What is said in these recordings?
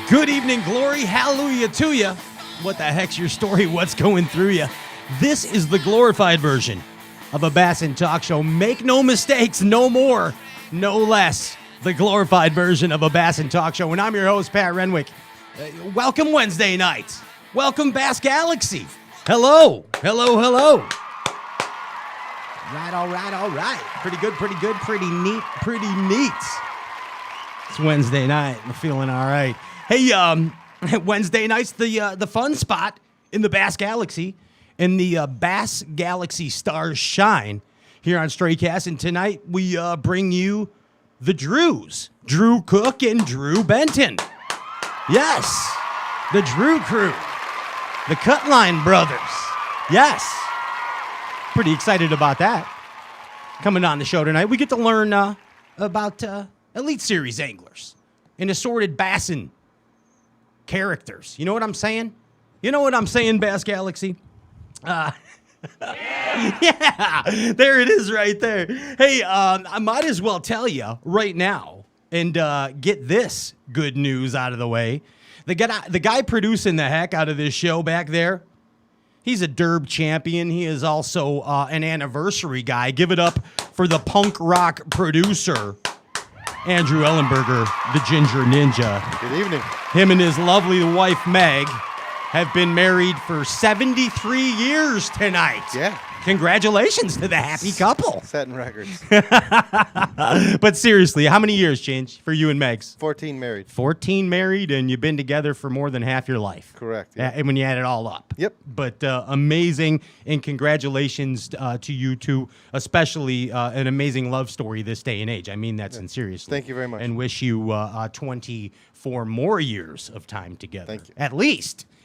Good evening, glory, hallelujah to you. What the heck's your story? What's going through you? This is the glorified version of a Bassin talk show. Make no mistakes, no more, no less. The glorified version of a Bassin talk show. And I'm your host, Pat Renwick. Welcome Wednesday night. Welcome Bass Galaxy. Hello, hello, hello. All right. Pretty good, pretty neat. It's Wednesday night. I'm feeling all right. Hey, Wednesday night's the fun spot in the Bass Galaxy, and the Bass Galaxy stars shine here on Straycast. And tonight we bring you the Drews, Drew Cook and Drew Benton. Yes, the Drew crew, the Cutline brothers. Yes, pretty excited about that. Coming on the show tonight, we get to learn about Elite Series anglers and assorted bassin characters. You know what I'm saying? Bass Galaxy? Yeah, there it is right there. Hey, I might as well tell you right now and get this good news out of the way. The guy producing the heck out of this show back there, he's a derb champion. He is also an anniversary guy. Give it up for the punk rock producer, Andrew Ellenberger, the Ginger Ninja. Good evening. Him and his lovely wife, Meg, have been married for 73 years tonight. Yeah. Congratulations to the happy couple. Setting records. But seriously, how many years, Change, for you and Meg's? 14 married. 14 married, and you've been together for more than half your life. Correct. Yeah. And when you add it all up. Yep. But amazing, and congratulations to you two, especially an amazing love story this day and age. I mean that sincerely. Thank you very much. And wish you 24 more years of time together. Thank you.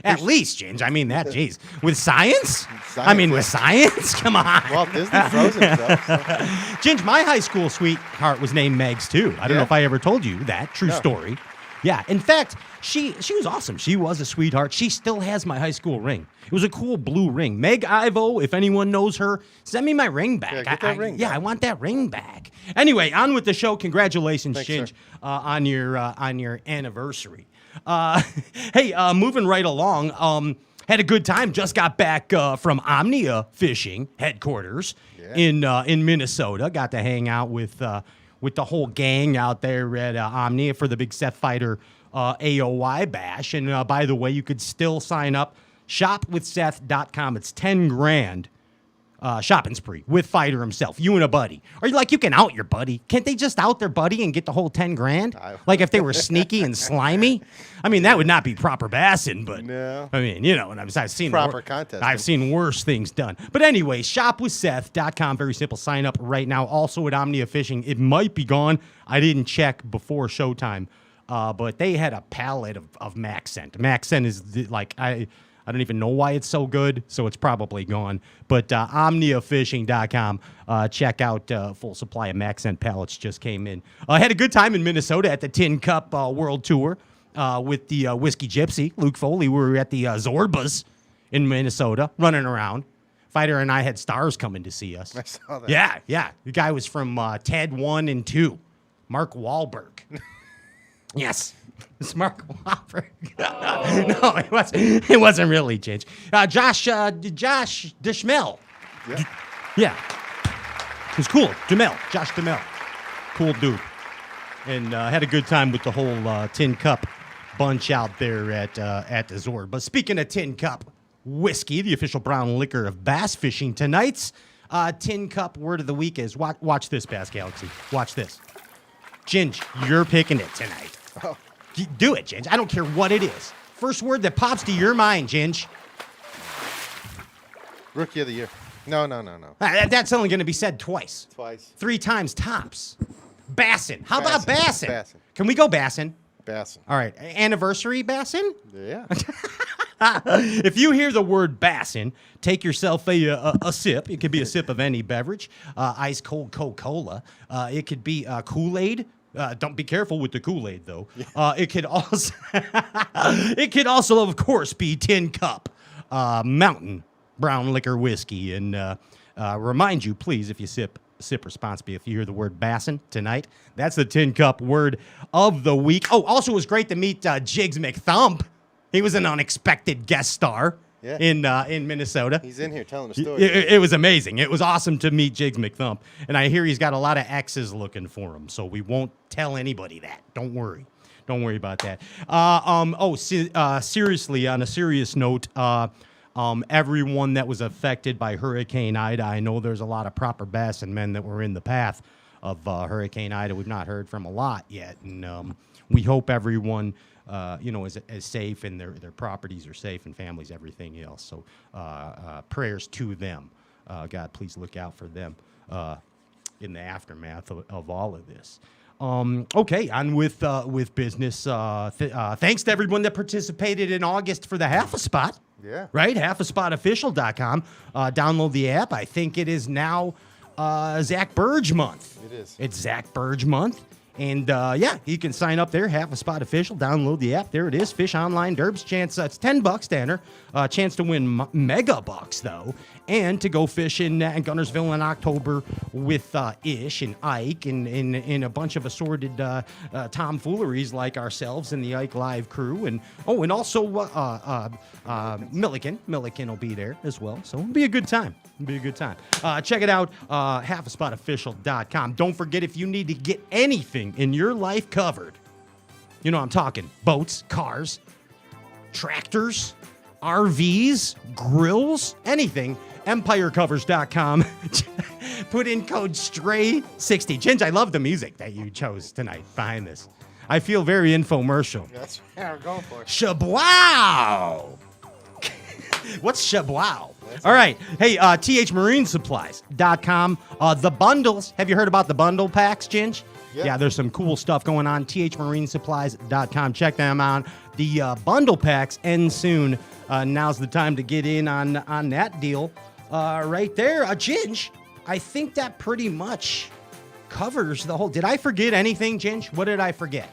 At least, Ginge. I mean that, jeez. With science? With science? Come on. Walt Disney froze himself. So. Ginge, my high school sweetheart was named Megs, too. I don't know if I ever told you that. True story. Yeah. In fact, she was awesome. She was a sweetheart. She still has my high school ring. It was a cool blue ring. Meg Ivo, if anyone knows her, send me my ring back. Yeah, get that ring back. I want that ring back. Anyway, on with the show. Congratulations, Thanks, Ginge, on your anniversary. Hey, moving right along. Had a good time. Just got back from Omnia Fishing headquarters in Minnesota. Got to hang out with the whole gang out there at Omnia for the Big Seth Fighter AOY bash. And by the way, you could still sign up. Shopwithseth.com. It's 10 grand. Shopping spree with Fighter himself, you and a buddy. Or you can out your buddy. Can't they just out their buddy and get the whole 10 grand? Like if they were sneaky and slimy? I mean, that would not be proper bassin', but no. I mean, you know what I've seen. Proper contest. I've seen worse things done. But anyway, shopwithseth.com. Very simple. Sign up right now. Also at Omnia Fishing. It might be gone. I didn't check before showtime. But they had a pallet of Maxent. Maxent is I don't even know why it's so good, so it's probably gone. But OmniaFishing.com, check out full supply of Maxent pallets just came in. I had a good time in Minnesota at the Tin Cup World Tour with the Whiskey Gypsy, Luke Foley. We were at the Zorbas in Minnesota, running around. Fighter and I had stars coming to see us. I saw that. Yeah. The guy was from Ted 1 and 2, Mark Wahlberg. Yes. It's Mark Wahlberg. No, it wasn't really, Ginge. Josh Duhamel. Yeah. It was cool. Josh Duhamel. Cool dude. And had a good time with the whole Tin Cup bunch out there at the Zord. But speaking of Tin Cup whiskey, the official brown liquor of bass fishing, tonight's Tin Cup word of the week is, watch this, Bass Galaxy. Watch this. Ginge, you're picking it tonight. Oh. Do it, Ginge. I don't care what it is. First word that pops to your mind, Ginge. Rookie of the year. No. That's only going to be said twice. 3 times tops. Bassin. How about Bassin? Bassin. Can we go Bassin? Bassin. All right. Anniversary Bassin? Yeah. If you hear the word Bassin, take yourself a sip. It could be a sip of any beverage. Ice cold Coca-Cola. It could be Kool-Aid. Don't be careful with the Kool-Aid, though. It could also, of course, be Tin Cup Mountain brown liquor whiskey. And remind you, please, if you sip sip responsibly. If you hear the word bassin tonight, that's the Tin Cup word of the week. Oh, also it was great to meet Jigs McThump. He was an unexpected guest star in Minnesota. He's in here telling a story. It was amazing. It was awesome to meet Jigs McThump. And I hear he's got a lot of exes looking for him, so we won't tell anybody that. Don't worry. Don't worry about that. Seriously, on a serious note, everyone that was affected by Hurricane Ida, I know there's a lot of proper Bassin men that were in the path of Hurricane Ida. We've not heard from a lot yet, and we hope everyone, is safe and their properties are safe and families, everything else. So prayers to them. God, please look out for them in the aftermath of all of this. Okay, on with business. Thanks to everyone that participated in August for the Half a Spot. Yeah. Right? halfaspotofficial.com. Download the app. I think it is now Zach Burge month. It is. It's Zach Burge month. And you can sign up there, Half a Spot Official. Download the app. There it is. Fish Online Derbs. Chance, it's $10 to enter. Chance to win mega bucks, though. And to go fish in Gunnersville in October with Ish and Ike and a bunch of assorted tomfooleries like ourselves and the Ike Live crew. And also Milliken. Milliken will be there as well. So it'll be a good time. Check it out, halfaspotofficial.com. Don't forget, if you need to get anything in your life covered, I'm talking boats, cars, tractors, RVs, grills, anything, EmpireCovers.com. Put in code STRAY60. Ginge, I love the music that you chose tonight behind this. I feel very infomercial. That's what we're going for. Shabwow! What's Shabwow? All right. Hey, thmarinesupplies.com. The bundles. Have you heard about the bundle packs, Ginge? Yeah, there's some cool stuff going on. thmarinesupplies.com. Check them out. The bundle packs end soon. Now's the time to get in on that deal right there. Ginge, I think that pretty much covers the whole... Did I forget anything, Ginge? What did I forget?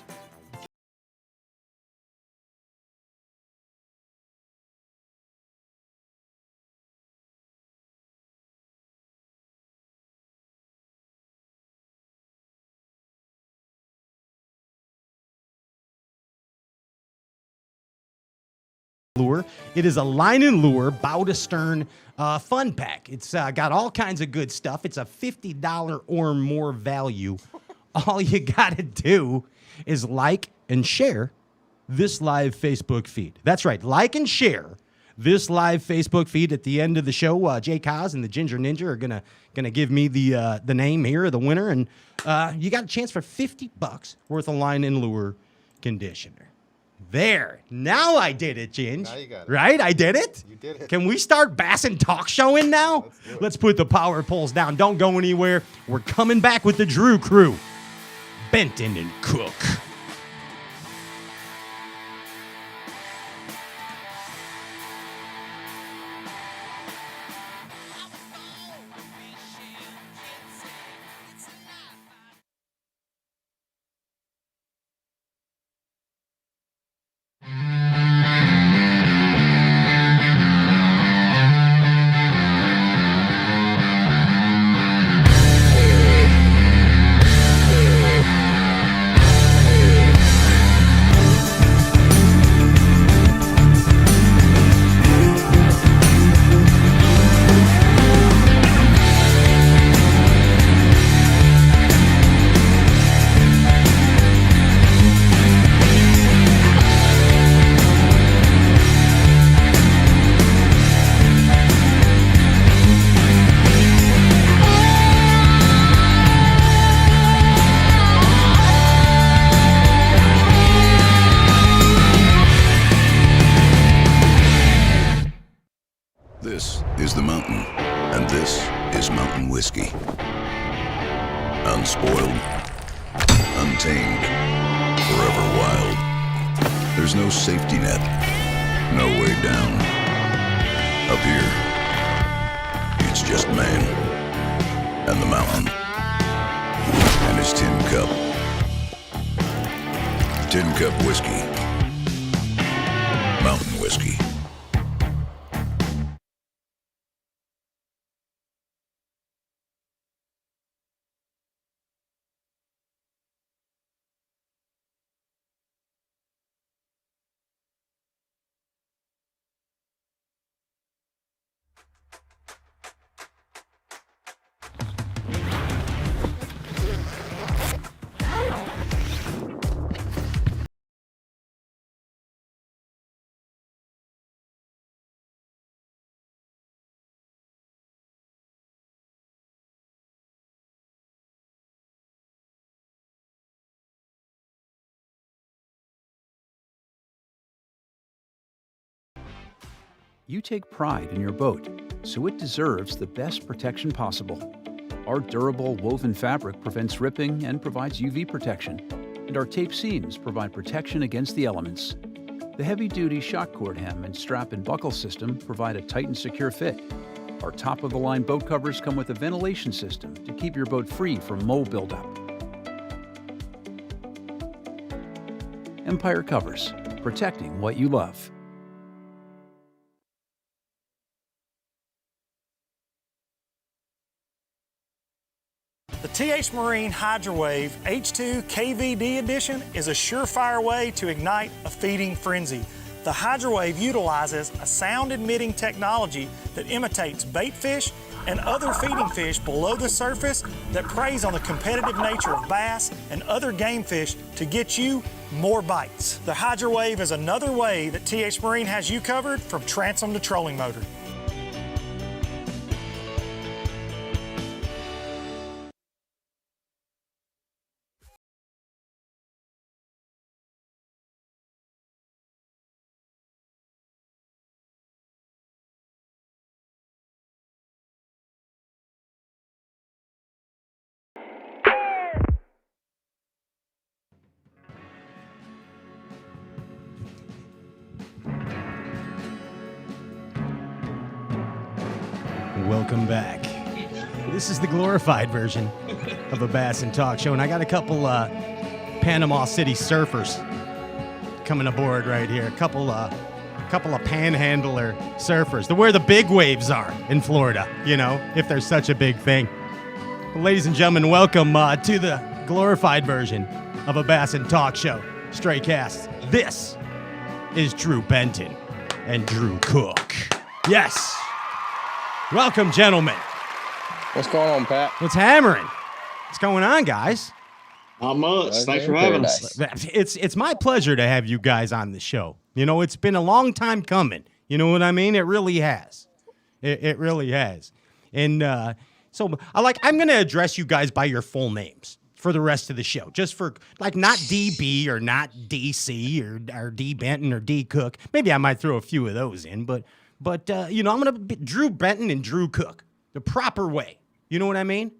Lure. It is a line and lure, bow to stern fun pack. It's got all kinds of good stuff. It's a $50 or more value. All you got to do is like and share this live Facebook feed. That's right. Like and share this live Facebook feed. At the end of the show, Jay Kaz and the Ginger Ninja are gonna give me the name here of the winner, and you got a chance for $50 worth of line and lure conditioner. There. Now I did it, Ginge. Now you got it. Right? I did it? You did it. Can we start Bassin talk showing now? Let's put the power poles down. Don't go anywhere. We're coming back with the Drew crew. Benton and Cook. This is the mountain, and this is mountain whiskey. Unspoiled, untamed, forever wild. There's no safety net, no way down. Up here, it's just man, and the mountain, and his tin cup. Tin Cup Whiskey. Mountain whiskey. You take pride in your boat, so it deserves the best protection possible. Our durable woven fabric prevents ripping and provides UV protection, and our tape seams provide protection against the elements. The heavy-duty shock cord hem and strap and buckle system provide a tight and secure fit. Our top-of-the-line boat covers come with a ventilation system to keep your boat free from mold buildup. Empire Covers, protecting what you love. The TH Marine Hydrowave H2 KVD Edition is a surefire way to ignite a feeding frenzy. The Hydrowave utilizes a sound-emitting technology that imitates bait fish and other feeding fish below the surface that preys on the competitive nature of bass and other game fish to get you more bites. The Hydrowave is another way that TH Marine has you covered from transom to trolling motor. Welcome back. This is the glorified version of a Bass and Talk show, and I got a couple Panama City surfers coming aboard right here. A couple of panhandler surfers. They're where the big waves are in Florida, you know, if there's such a big thing. Well, ladies and gentlemen, welcome to the glorified version of a Bass and Talk show, Stray Cast. This is Drew Benton and Drew Cook. Yes. Welcome, gentlemen. What's going on, Pat? What's hammering? What's going on, guys? Not much. Thanks for having us. It's my pleasure to have you guys on the show. You know, it's been a long time coming. You know what I mean? It really has. It really has. And so I'm going to address you guys by your full names for the rest of the show. Just for, like, not DB or not DC or D Benton or D Cook. Maybe I might throw a few of those in, but you know, I'm going to be Drew Benton and Drew Cook the proper way. You know what I mean?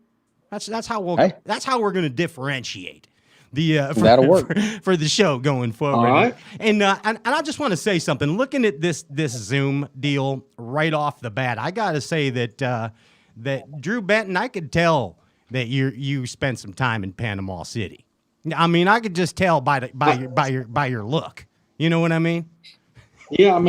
That's how we're going to differentiate that'll work for the show going forward. All right. And I just want to say something. Looking at this Zoom deal right off the bat, I got to say that Drew Benton, I could tell that you spent some time in Panama City. I mean, I could just tell by your look. You know what I mean? Yeah, I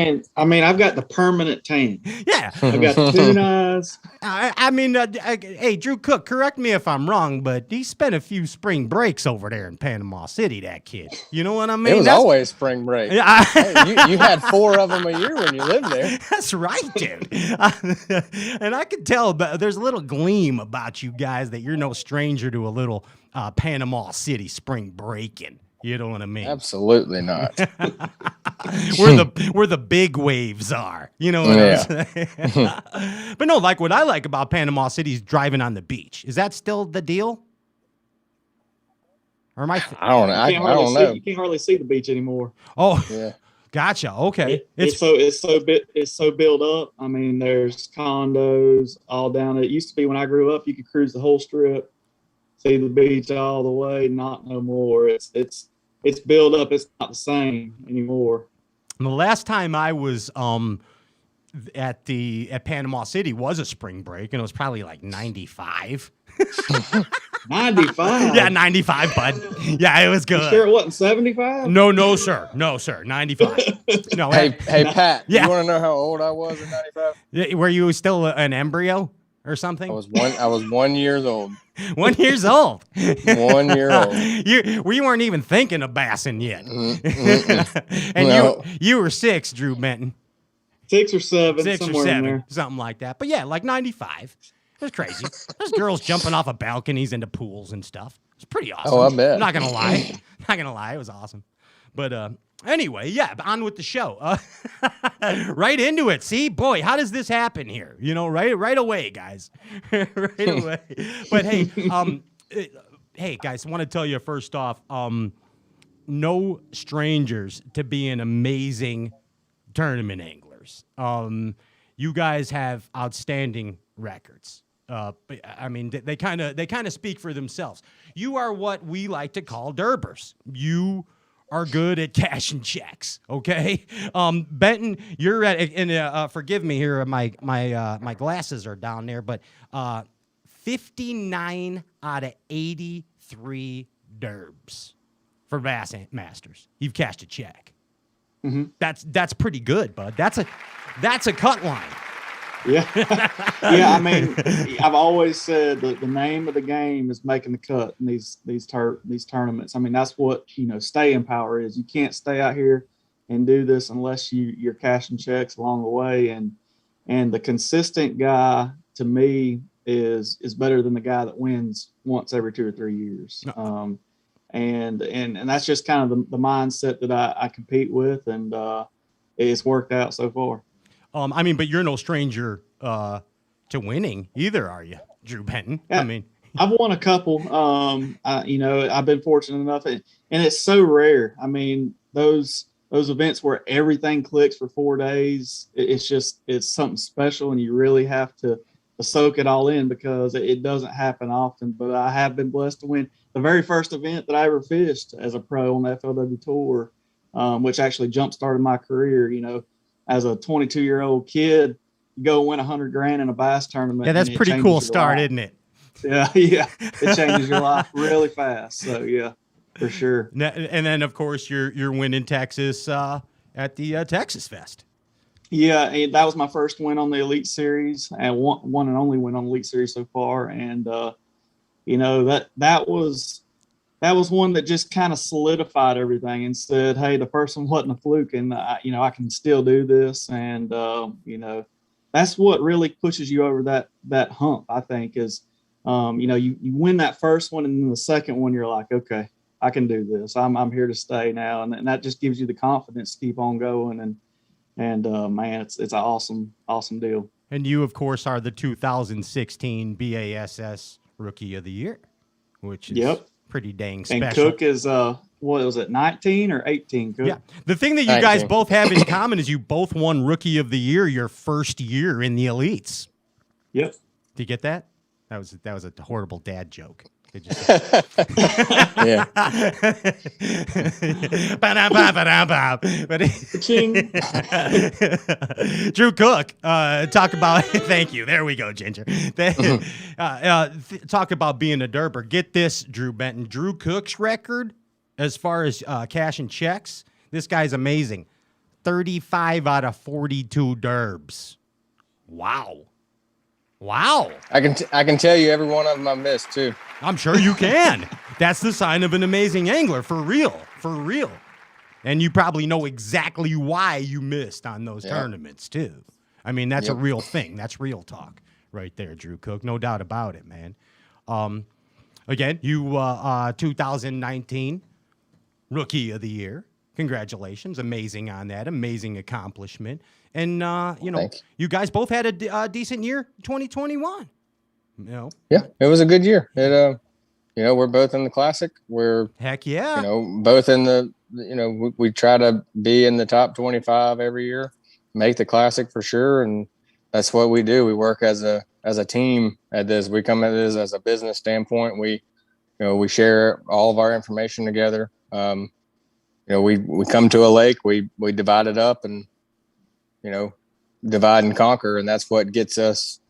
mean, I've got the permanent tan. Yeah, I've got the thin eyes. Hey, Drew Cook, correct me if I'm wrong, but he spent a few spring breaks over there in Panama City. That kid, you know what I mean? It was always spring break. Hey, you had 4 of them a year when you lived there. That's right, dude. And I could tell, but there's a little gleam about you guys that you're no stranger to a little Panama City spring breaking. You know what I mean? Absolutely not. where the big waves are. You know what I'm saying? But no, like what I like about Panama City is driving on the beach. Is that still the deal? Or am I don't know. I don't know. You can't hardly see the beach anymore. Oh, yeah. Gotcha. Okay. It's so built up. I mean, there's condos all down. It used to be when I grew up, you could cruise the whole strip, see the beach all the way. Not no more. It's built up. It's not the same anymore. And the last time I was at Panama City was a spring break, and it was probably like 95. 95. Yeah, 95, bud. Yeah, it was good. You sure it wasn't 75? No, sir. 95. No. Hey, Pat. Yeah. You want to know how old I was in 95? Yeah, were you still an embryo or something? I was 1 year old. 1 year old. 1 year old. You weren't even thinking of bassing yet. And No. you were 6, Drew Benton. 6 or 7, 6 or somewhere 7, in there. something like that. But yeah, like 95. It was crazy. There's girls jumping off of balconies into pools and stuff. It was pretty awesome. Oh, I bet. I'm not gonna lie. It was awesome. But anyway, yeah, on with the show. Right into it. See, boy, how does this happen here? You know, right away, guys. Right away. But hey, guys, I want to tell you first off, no strangers to being amazing tournament anglers. Derbers. You guys have outstanding records. I mean, they kind of speak for themselves. You are what we like to call Derbers. You are good at cashing checks. Okay, Benton, you're at. And forgive me here. My glasses are down there, but 59 out of 83 Derbs for Bassmasters. You've cashed a check. Mm-hmm. That's pretty good, bud. That's a cut line. Yeah. Yeah. I mean, I've always said that the name of the game is making the cut in these tournaments. I mean, that's what, staying power is. You can't stay out here and do this unless you're cashing checks along the way. And the consistent guy, to me, is better than the guy that wins once every 2 or 3 years. And that's just kind of the mindset that I compete with, and it's worked out so far. I mean, but you're no stranger to winning either, are you, Drew Benton? Yeah, I mean, I've won a couple. I've been fortunate enough, and it's so rare. I mean, those events where everything clicks for 4 days, it's something special, and you really have to soak it all in, because it doesn't happen often. But I have been blessed to win the very first event that I ever fished as a pro on the FLW tour, which actually jump-started my career. As a 22-year-old kid, you go win $100,000 in a bass tournament. Yeah, that's pretty cool start, isn't it? Yeah, it changes your life really fast. So yeah, for sure. And then of course you're winning Texas at the Texas Fest. Yeah, and that was my first win on the Elite Series, and one and only win on the Elite Series so far. And that was one that just kind of solidified everything and said, hey, the first one wasn't a fluke, and I can still do this. And that's what really pushes you over that hump, I think, is you win that first one, and then the second one you're like, okay, I can do this. I'm here to stay now, and that just gives you the confidence to keep on going. And man, it's an awesome deal. And you, of course, are the 2016 BASS Rookie of the Year, which is pretty dang special. And Cook is, what was it, 19 or 18? Cook? Yeah. The thing that you guys both have in common is you both won Rookie of the Year your first year in the Elites. Yep. Did you get that? That was a horrible dad joke. Yeah. Drew Cook, talk about. Thank you. There we go, Ginger. Talk about being a Derber. Get this, Drew Benton. Drew Cook's record as far as cash and checks. This guy's amazing. 35 out of 42 Derbs. Wow. I can tell you every one of them I missed too. I'm sure you can. That's the sign of an amazing angler, for real. And you probably know exactly why you missed on those tournaments too. I mean, that's a real thing. That's real talk right there, Drew Cook. No doubt about it, man. Again, you 2019 Rookie of the Year. Congratulations. Amazing on that. Amazing accomplishment. And, you guys both had a decent year, 2021. Yeah, it was a good year. We're both in the Classic. We're heck yeah. Both in the. We try to be in the top 25 every year, make the Classic for sure, and that's what we do. We work as a team at this. We come at this as a business standpoint. We share all of our information together. We come to a lake. We divide it up and divide and conquer, and that's what gets us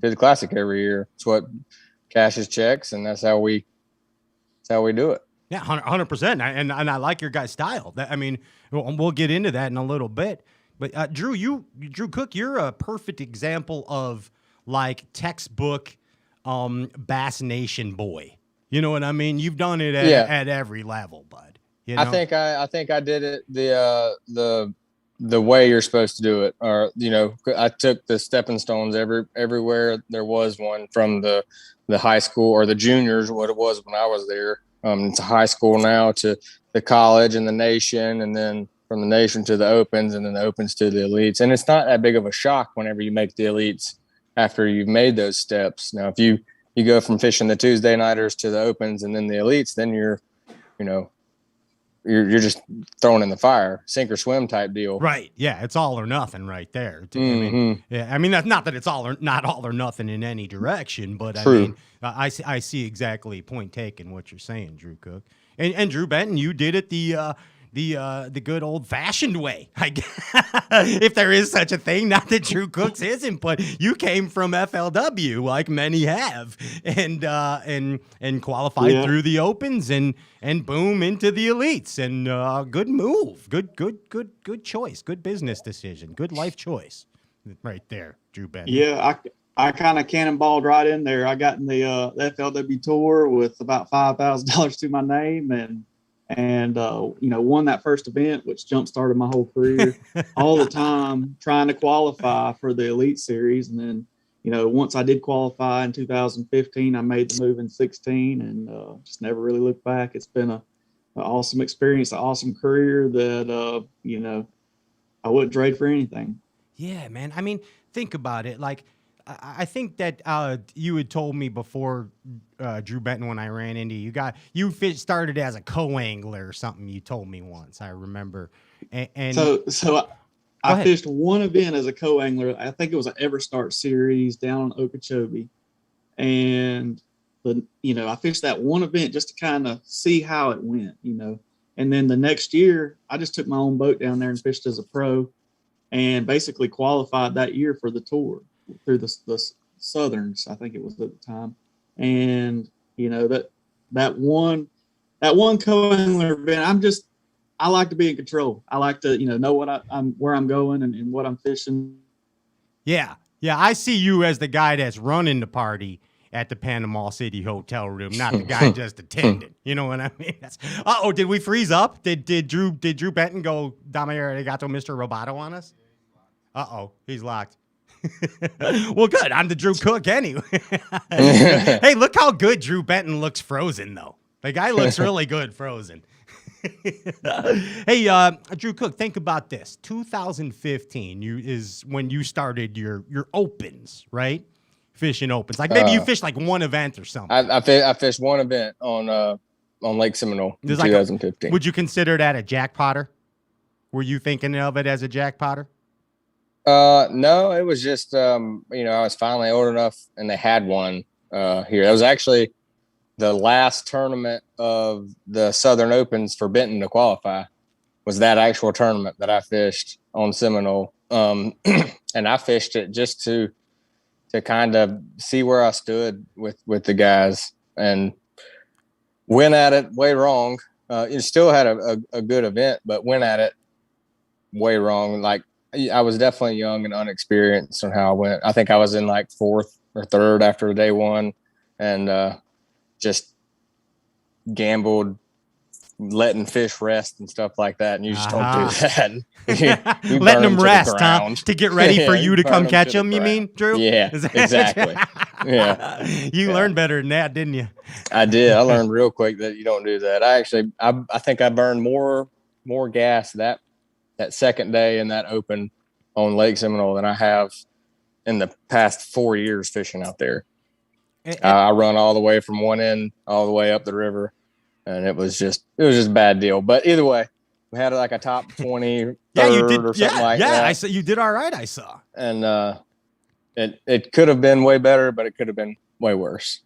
to the Classic every year. It's what cashes checks, and that's how we do it. Yeah, 100%. And I like your guys' style. We'll get into that in a little bit. But Drew Cook, you're a perfect example of like textbook Bass Nation boy. You know what I mean? You've done it at every level, bud. I think I did it the way you're supposed to do it. Or, I took the stepping stones everywhere there was one, from the high school or the juniors, what it was when I was there. It's a high school now, to the college and the nation, and then from the nation to the opens, and then the opens to the elites. And it's not that big of a shock whenever you make the elites after you've made those steps. Now, if you go from fishing the Tuesday nighters to the opens and then the elites, then you're, you're just thrown in the fire, sink or swim type deal. Right. Yeah. It's all or nothing right there. I mean, that's not that it's not all or nothing in any direction, but True. I mean, I see exactly point taken what you're saying, Drew Cook. And Drew Benton, you did it the good old fashioned way. If there is such a thing, not that Drew Cook's isn't, but you came from FLW like many have, and qualified through the opens and boom into the elites. And good move, good choice, good business decision, good life choice, right there, Drew Benton. Yeah, I kind of cannonballed right in there. I got in the FLW tour with about $5,000 to my name, and won that first event, which jump started my whole career. All the time trying to qualify for the Elite Series, and then once I did qualify in 2015, I made the move in 16, and just never really looked back. It's been an awesome experience, an awesome career that I wouldn't trade for anything. Yeah, man. I mean, think about it. Like, I think that you had told me before, Drew Benton, when I ran into you, started as a co-angler or something. You told me once. I remember. And so I fished one event as a co-angler. I think it was an Everstart series down on Okeechobee, and I fished that one event just to kind of see how it went. And then the next year, I just took my own boat down there and fished as a pro, and basically qualified that year for the tour through the Southerns, I think it was at the time. And that one co-angler event, I like to be in control. I like to know what I'm where I'm going and what I'm fishing. Yeah, I see you as the guy that's running the party at the Panama City hotel room, not the guy just attending. You know what I mean? Did we freeze up? Did Drew Benton go Dame Arigato Mr. Roboto on us? He's locked. Well, good. I'm the Drew Cook anyway. Hey, look how good Drew Benton looks frozen, though. The guy looks really good frozen. Hey, Drew Cook, think about this. 2015 is when you started your opens, right? Fishing opens. Like maybe you fished like one event or something. I fished one event on Lake Seminole in 2015. Would you consider that a jackpotter? Were you thinking of it as a jackpotter? No, it was just, I was finally old enough and they had one, here. That was actually the last tournament of the Southern Opens for Benton to qualify, was that actual tournament that I fished on Seminole. And I fished it just to kind of see where I stood with the guys, and went at it way wrong. You still had a good event, but went at it way wrong. Like, I was definitely young and unexperienced on how I went. I think I was in like fourth or third after day one, and just gambled, letting fish rest and stuff like that. And you just don't do that. You letting them rest, to get ready for you to come catch them. You mean, Drew? Yeah, exactly. Yeah. You learned better than that, didn't you? I did. I learned real quick that you don't do that. I think I burned more gas that second day in that open on Lake Seminole than I have in the past 4 years fishing out there. I run all the way from one end all the way up the river, and it was just a bad deal. But either way, we had like a top 20 third you did, or something like that. Yeah, I saw you did all right. I saw, and it could have been way better, but it could have been way worse.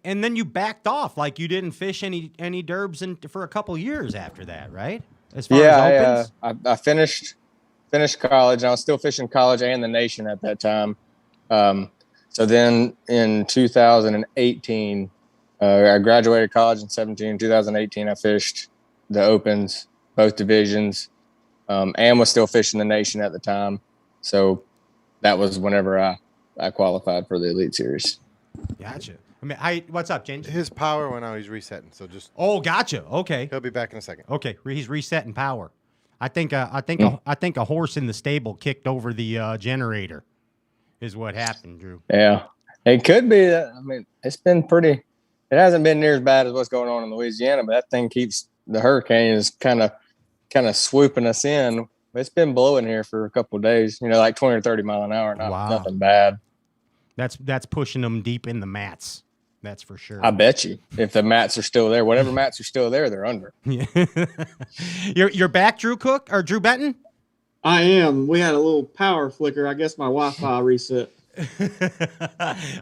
And then you backed off, like you didn't fish any derbs for a couple years after that, right? As far as opens? I finished college. I was still fishing college and the nation at that time. So then in 2018, I graduated college in 17. 2018, I fished the opens, both divisions, and was still fishing the nation at the time. So that was whenever I qualified for the Elite Series. Gotcha. I mean, what's up, James? His power went out. He's resetting. So just. Oh, gotcha. Okay. He'll be back in a second. Okay, he's resetting power. I think a horse in the stable kicked over the generator, is what happened, Drew. Yeah, it could be. I mean, it's been pretty. It hasn't been near as bad as what's going on in Louisiana, but that thing keeps the hurricane is kind of swooping us in. It's been blowing here for a couple of days. Like 20 or 30 mile an hour. Nothing bad. That's pushing them deep in the mats. That's for sure. I bet you if the mats are still there, whatever mats are still there, they're under. Yeah. You're back, Drew Cook or Drew Benton? I am. We had a little power flicker. I guess my Wi-Fi reset.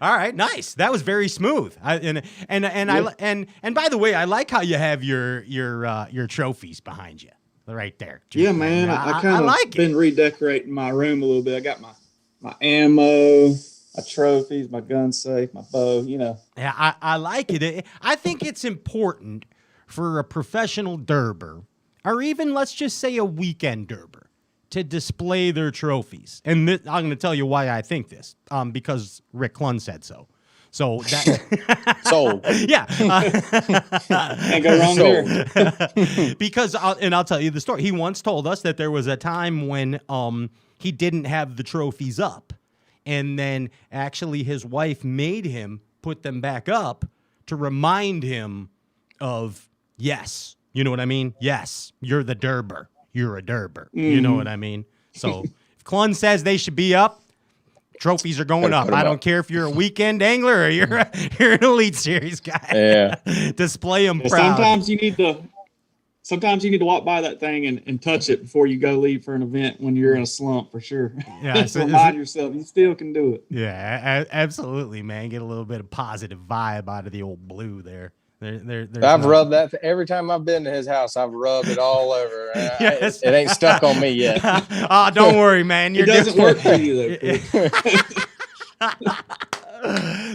All right, nice. That was very smooth. And by the way, I like how you have your trophies behind you, right there. Yeah, man. I kind of like been redecorating my room a little bit. I got my ammo, my trophies, my gun safe, my bow. Yeah, I like it. I think it's important for a professional derber, or even let's just say a weekend derber, to display their trophies. And I'm going to tell you why I think this, because Rick Clunn said so. So that Sold. Yeah. Can't go wrong there. Because I'll tell you the story. He once told us that there was a time when he didn't have the trophies up, and then actually his wife made him put them back up to remind him of, yes, you know what I mean? Yes, you're the derber. You're a derber. You know what I mean? So if Clunn says they should be up, trophies are going up. I don't care if you're a weekend angler or you're an Elite Series guy. Yeah. Display them proud. Sometimes you need to walk by that thing and touch it before you go leave for an event when you're in a slump, for sure. Yeah, Remind yourself you still can do it. Yeah, absolutely, man. Get a little bit of positive vibe out of the old blue there. I've rubbed that every time I've been to his house. I've rubbed it all over. Yes. It ain't stuck on me yet. Oh, don't worry, man. It doesn't work for you, though.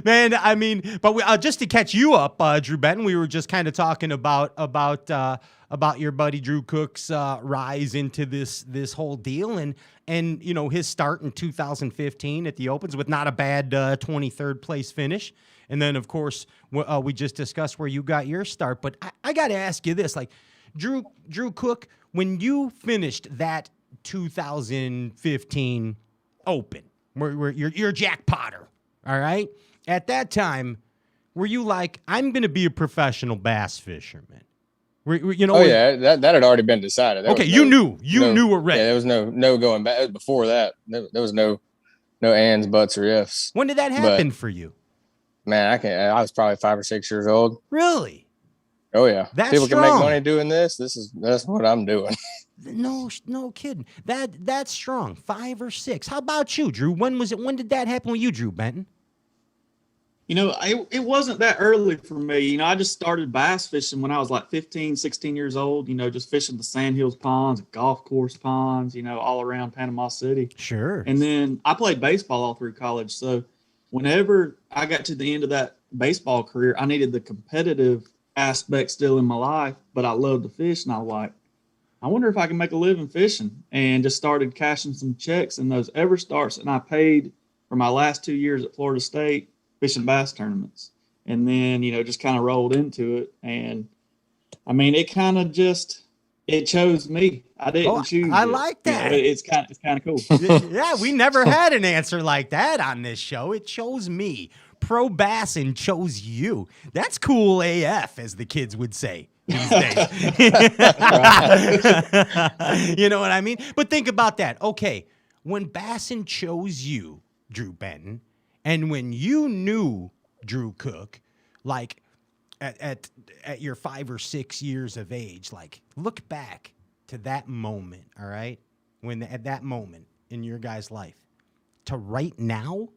Man, I mean, but just to catch you up, Drew Benton, we were just kind of talking about your buddy Drew Cook's rise into this whole deal, and you know, his start in 2015 at the Opens with not a bad 23rd place finish. And then, of course, we just discussed where you got your start. But I got to ask you this. Like, Drew Cook, when you finished that 2015 Open, where you're Jack Potter, all right? At that time, were you like, I'm going to be a professional bass fisherman? Yeah, that had already been decided. Okay, you knew already. Yeah, there was no going back. Before that, there was no ands, buts, or ifs. When did that happen for you? Man, I was probably 5 or 6 years old. Really? Oh yeah. That's People strong. can make money doing this. That's what I'm doing. No kidding. That's strong. 5 or 6. How about you, Drew? When did that happen with you, Drew Benton? It wasn't that early for me. I just started bass fishing when I was like 15, 16 years old, just fishing the Sandhills ponds, golf course ponds, all around Panama City. Sure. And then I played baseball all through college. So whenever I got to the end of that baseball career, I needed the competitive aspect still in my life, but I loved to fish. And I was like, I wonder if I can make a living fishing, and just started cashing some checks in those ever starts. And I paid for my last 2 years at Florida State fishing bass tournaments. And then, just kind of rolled into it. And I mean, it kind of it chose me. I didn't choose I it. like that. It's kind of cool. Yeah, we never had an answer like that on this show. It chose me. Pro Bassin chose you. That's cool AF, as the kids would say these days. You know what I mean? But think about that. Okay, when Bassin chose you, Drew Benton, and when you knew Drew Cook, like at your 5 or 6 years of age, like, look back to that moment, all right? At that moment in your guys' life to right now,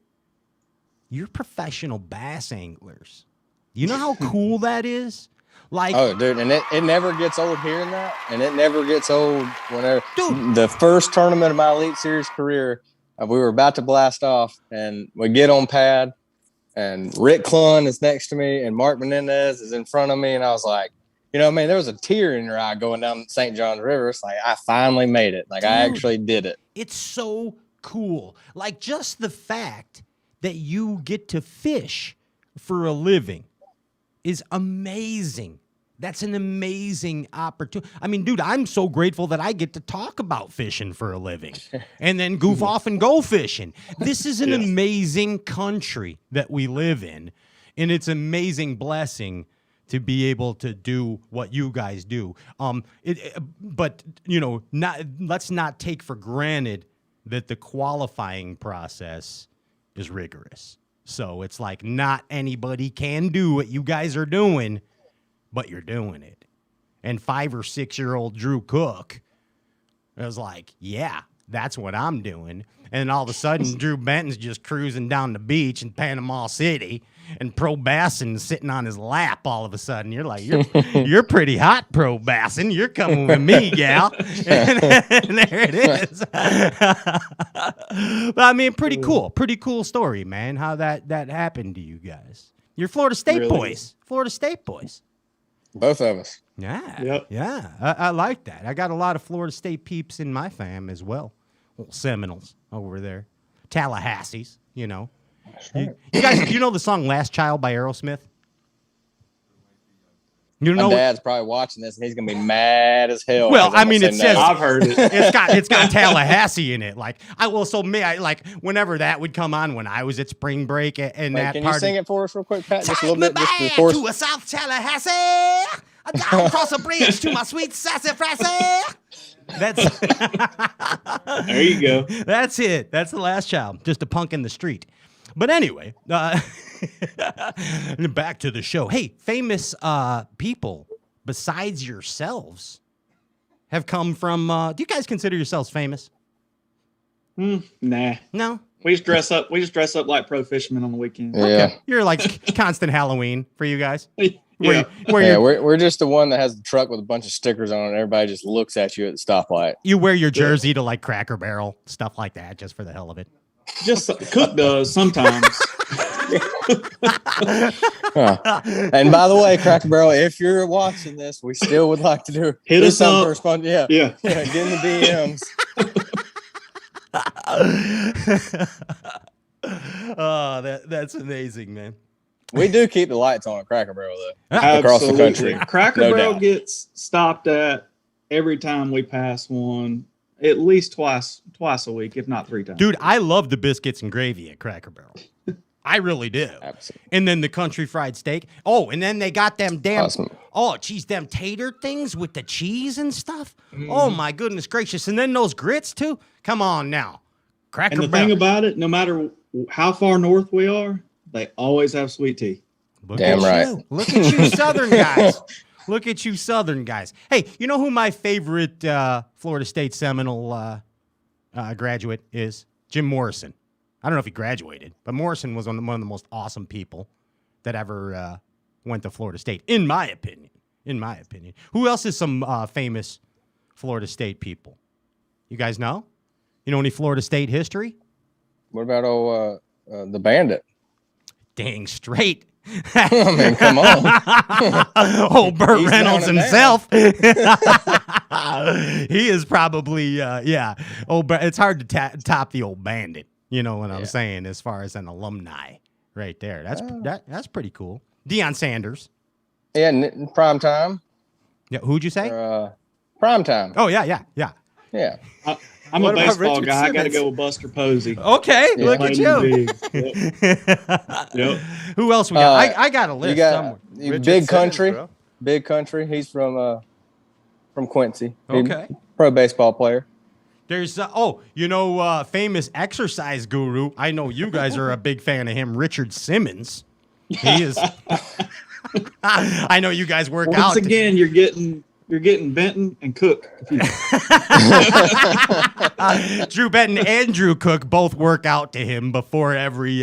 you're professional bass anglers. You know how cool that is? Like, oh, dude, and it never gets old hearing that, and it never gets old whenever. Dude. The first tournament of my Elite Series career, we were about to blast off, and we get on pad, and Rick Clunn is next to me, and Mark Menendez is in front of me, and I was like, man, there was a tear in your eye going down St. John's River. It's like, I finally made it. Like, dude, I actually did it. It's so cool. Like, just the fact that you get to fish for a living is amazing. That's an amazing opportunity. I mean, dude, I'm so grateful that I get to talk about fishing for a living and then goof off and go fishing. This is an amazing country that we live in, and it's an amazing blessing to be able to do what you guys do. But let's not take for granted that the qualifying process is rigorous. So it's like not anybody can do what you guys are doing, but you're doing it. And 5 or 6 year old Drew Cook was like, yeah, that's what I'm doing. And all of a sudden, Drew Benton's just cruising down the beach in Panama City, and Pro Bassin sitting on his lap all of a sudden. You're like, you're pretty hot, Pro Bassin. You're coming with me, gal. And there it is. But I mean, pretty cool story, man, how that happened to you guys. You're Florida State Really? boys. Florida State boys. Both of us. Yeah. Yep. Yeah. I like that. I got a lot of Florida State peeps in my fam as well. Little Seminoles over there. Tallahassee's, you know. You guys, you know the song Last Child by Aerosmith? You My know dad's probably watching this, and he's gonna be mad as hell. Well, 'cause I'm I mean, gonna it say says no. I've heard it. it's got Tallahassee in it. Like I will. So me, I like whenever that would come on when I was at spring break and Wait, that can part. you sing it for us real quick, Pat? Just a Take little me bit, just the back chorus. to a South Tallahassee, down across a bridge to my sweet sassafras. That's There you go. that's it. That's the Last Child. Just a punk in the street. But anyway, back to the show. Hey, famous people besides yourselves have come from. Do you guys consider yourselves famous? Nah. No. We just dress up. We just dress up like pro fishermen on the weekend. Yeah, You're like constant Halloween for you guys. Yeah. Where yeah. you We're just the one that has the truck with a bunch of stickers on it. And everybody just looks at you at the stoplight. you wear your jersey to like Cracker Barrel, stuff like that, just for the hell of it. Just Cook does sometimes. And by the way, Cracker Barrel, if you're watching this, we still would like to Hit do us something up. for response. Yeah, Yeah. get in the DMs. Oh, that's amazing, man. We do keep the lights on at Cracker Barrel though. Across the Absolutely. country. Cracker No Barrel doubt. gets stopped at every time we pass one, at least twice a week, if not 3 times. Dude, I love the biscuits and gravy at Cracker Barrel. I really do. Absolutely. And then the country fried steak. Oh, and then they got them damn. Awesome. Oh, geez, them tater things with the cheese and stuff. Oh my goodness gracious! And then those grits too. Come on now, Cracker And the Barrel. thing about it, no matter how far north we are, they always have sweet tea. Look Damn at right. you. Look at you, Southern guys. Look at you, Southern guys. Hey, you know who my favorite Florida State Seminole graduate is? Jim Morrison. I don't know if he graduated, but Morrison was one of the most awesome people that ever went to Florida State, in my opinion. In my opinion. Who else is some famous Florida State people? You guys know? You know any Florida State history? What about the Bandit? Dang straight. I mean, come on. Oh, Burt He's Reynolds down and himself. He is probably, yeah. Oh, but it's hard to top the old Bandit. You know what I'm saying? As far as an alumni, right there. That's pretty cool. Deion Sanders. Yeah, prime time. Yeah, who'd you say? Prime time. Oh yeah. Yeah. I'm What a about baseball Richard guy. I got to Simmons? go with Buster Posey. Okay, Yeah. look at you. Big. Yep. Who else we got? I got a list You got somewhere. Richard Big Simmons, Country. bro. Big Country. He's from Quincy. Okay. Pro baseball player. There's famous exercise guru. I know you guys are a big fan of him, Richard Simmons. He is. I know you guys work out. Once again, you're getting Benton and Cook. Drew Benton and Drew Cook both work out to him before every.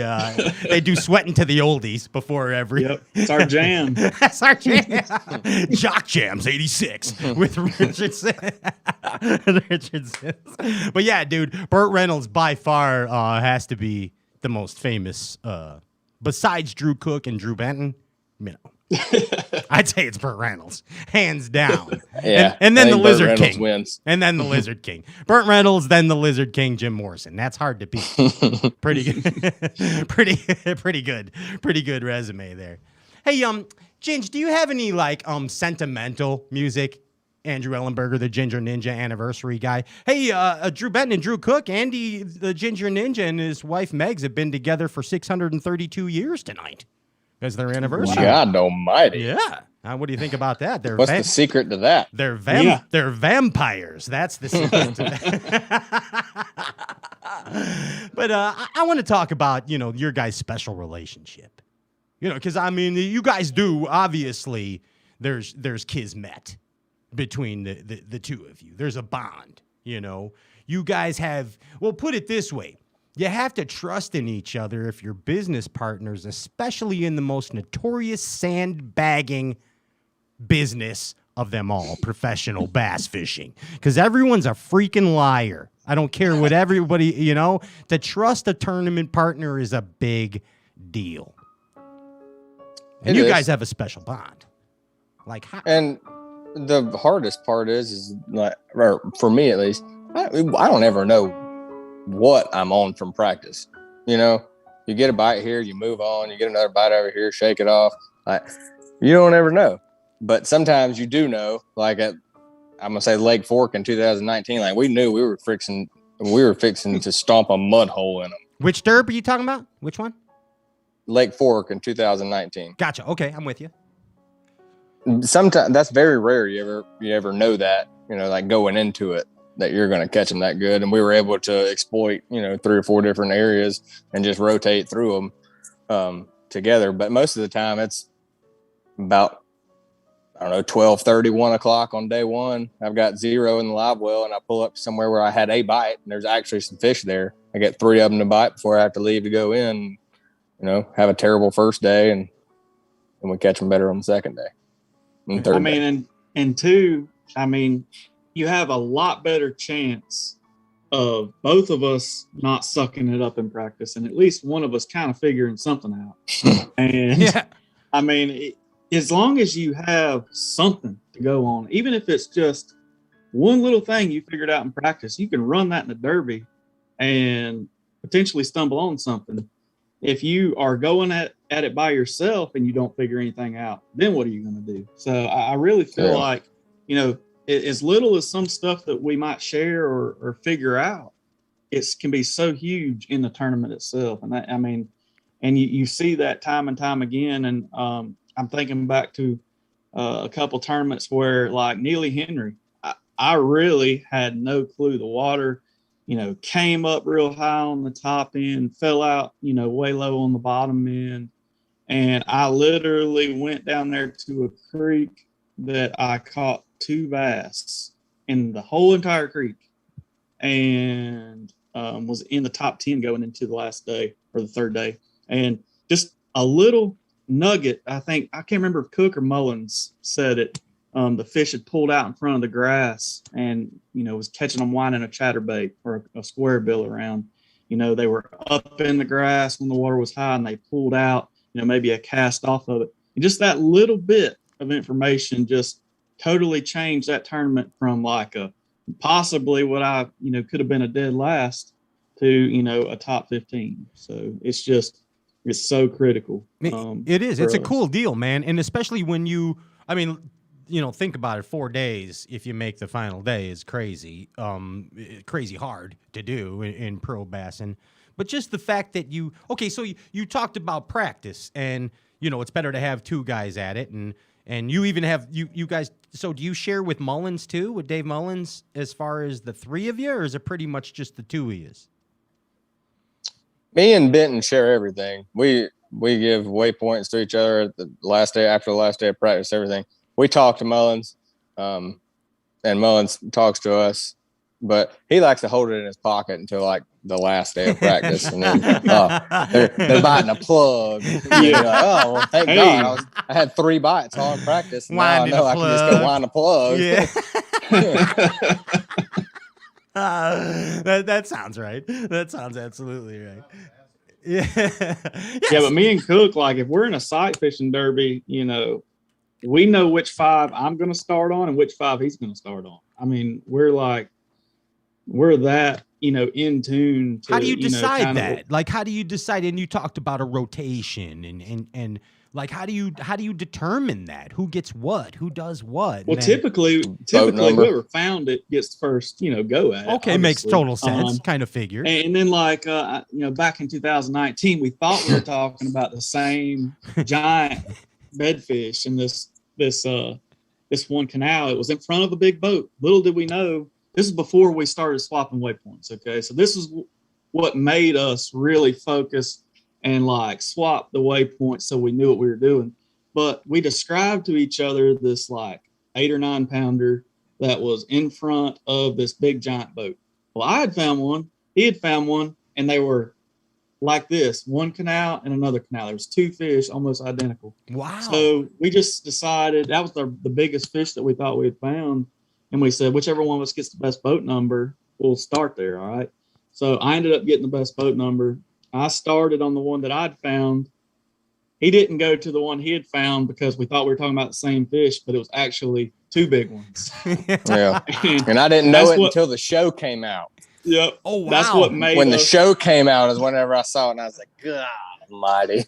They do sweating to the oldies before every. Yep, it's our jam. That's our jam. Jock Jams '86 with Richard Simmons. But yeah, dude, Burt Reynolds by far has to be the most famous. Besides Drew Cook and Drew Benton, you know. I'd say it's Burt Reynolds, hands down. Yeah. and then I the think Burt Lizard Reynolds King wins. and then the Lizard King. Burt Reynolds, then the Lizard King, Jim Morrison. That's hard to beat. Pretty good, pretty good resume there. Hey, Ginge, do you have any like sentimental music? Andrew Ellenberger, the Ginger Ninja anniversary guy. Hey, Drew Benton and Drew Cook, Andy, the Ginger Ninja, and his wife Megs have been together for 632 years tonight. As their anniversary. God almighty. Yeah. What do you think about that? What's the secret to that? They're vampires. That's the secret to that. But I want to talk about, your guys' special relationship. Because, I mean, you guys do, obviously, there's kismet between the two of you. There's a bond, You guys have, well, put it this way. You have to trust in each other if you're business partners, especially in the most notorious sandbagging business of them all, professional bass fishing. Because everyone's a freaking liar. I don't care what everybody, to trust a tournament partner is a big deal. And you guys have a special bond. Like how? And the hardest part is like, or for me at least, I don't ever know what I'm on from practice. You get a bite here, you move on, you get another bite over here, shake it off. Like, you don't ever know. But sometimes you do know, like I'm gonna say Lake Fork in 2019, like we knew we were fixing to stomp a mud hole in them. Which derb are you talking about? Which one? Lake Fork in 2019. Gotcha. Okay, I'm with you. Sometimes that's very rare. You ever know that, like going into it, that you're going to catch them that good. And we were able to exploit, 3 or 4 different areas and just rotate through them together. But most of the time it's about, 12:30, 1 o'clock on day one. I've got 0 in the live well and I pull up somewhere where I had a bite and there's actually some fish there. I get 3 of them to bite before I have to leave to go in, have a terrible first day and we catch them better on the second day. And third day. And 2, you have a lot better chance of both of us not sucking it up in practice and at least one of us kind of figuring something out. And yeah. As long as you have something to go on, even if it's just one little thing you figured out in practice, you can run that in the derby and potentially stumble on something. If you are going at it by yourself and you don't figure anything out, then what are you going to do? So I really feel like, as little as some stuff that we might share or figure out, it can be so huge in the tournament itself. And and you see that time and time again. And I'm thinking back to a couple tournaments where, like Neely Henry, I really had no clue. The water, came up real high on the top end, fell out, way low on the bottom end. And I literally went down there to a creek that I caught 2 bass in the whole entire creek and was in the top 10 going into the last day or the third day. And just a little nugget, I can't remember if Cook or Mullins said it. The fish had pulled out in front of the grass and, was catching them whining a chatterbait or a square bill around. They were up in the grass when the water was high and they pulled out, maybe a cast off of it. And just that little bit of information just totally changed that tournament from like a possibly what I, could have been a dead last to, a top 15. So it's so critical. It is. It's a cool deal, man. And especially when think about it, 4 days, if you make the final day, is crazy. Crazy hard to do in pro bassing. But just the fact that you talked about practice and, it's better to have 2 guys at it. And you even have, you guys, so do you share with Mullins too, with Dave Mullins, as far as the 3 of you, or is it pretty much just the 2 of you? Me and Benton share everything. We give waypoints to each other at the last day, after the last day of practice, everything. We talk to Mullins, and Mullins talks to us, but he likes to hold it in his pocket until like the last day of practice. And then they're biting a plug. You're like, oh, well, thank God. I had 3 bites all in practice. And now I know I can just go wind a plug. Yeah. That sounds right. That sounds absolutely right. Yeah. Yes. Yeah, but me and Cook, like if we're in a sight fishing derby, we know which 5 I'm going to start on and which 5 he's going to start on. We're that, in tune to, how do you decide that? Like, how do you decide? And you talked about a rotation and like, how do you determine that? Who gets what? Who does what? Well, typically whoever found it gets first, go at it. Okay, obviously. Makes total sense. Kind of figure. And then back in 2019, we thought we were talking about the same giant bedfish in this one canal. It was in front of a big boat. Little did we know, this is before we started swapping waypoints. Okay, so this is what made us really focus and like swap the waypoints so we knew what we were doing. But we described to each other this like 8 or 9 pounder that was in front of this big giant boat. Well, I had found one, he had found one, and they were like this, one canal and another canal. There was 2 fish almost identical. Wow. So we just decided that was the biggest fish that we thought we had found. And we said, whichever one of us gets the best boat number, we'll start there. All right. So I ended up getting the best boat number. I started on the one that I'd found. He didn't go to the one he had found because we thought we were talking about the same fish, but it was actually 2 big ones. Yeah. And I didn't know it until the show came out. Yep. Oh, wow. That's what made when the show came out is whenever I saw it, and I was like, God almighty.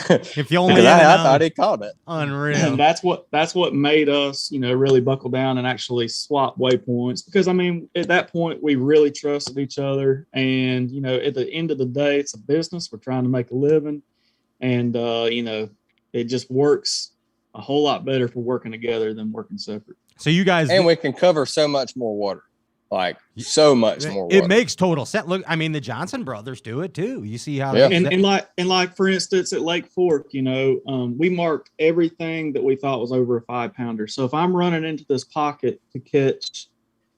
If you only Because I thought he caught it. Unreal. And that's what made us, really buckle down and actually swap waypoints. Because I mean, at that point, we really trusted each other. And at the end of the day, it's a business. We're trying to make a living, and it just works a whole lot better for working together than working separate. So you guys, and we can cover so much more water. Like so much more water. It makes total sense. Look, I mean, the Johnson brothers do it too. You see how and like for instance at Lake Fork, we marked everything that we thought was over a 5 pounder. So if I'm running into this pocket to catch,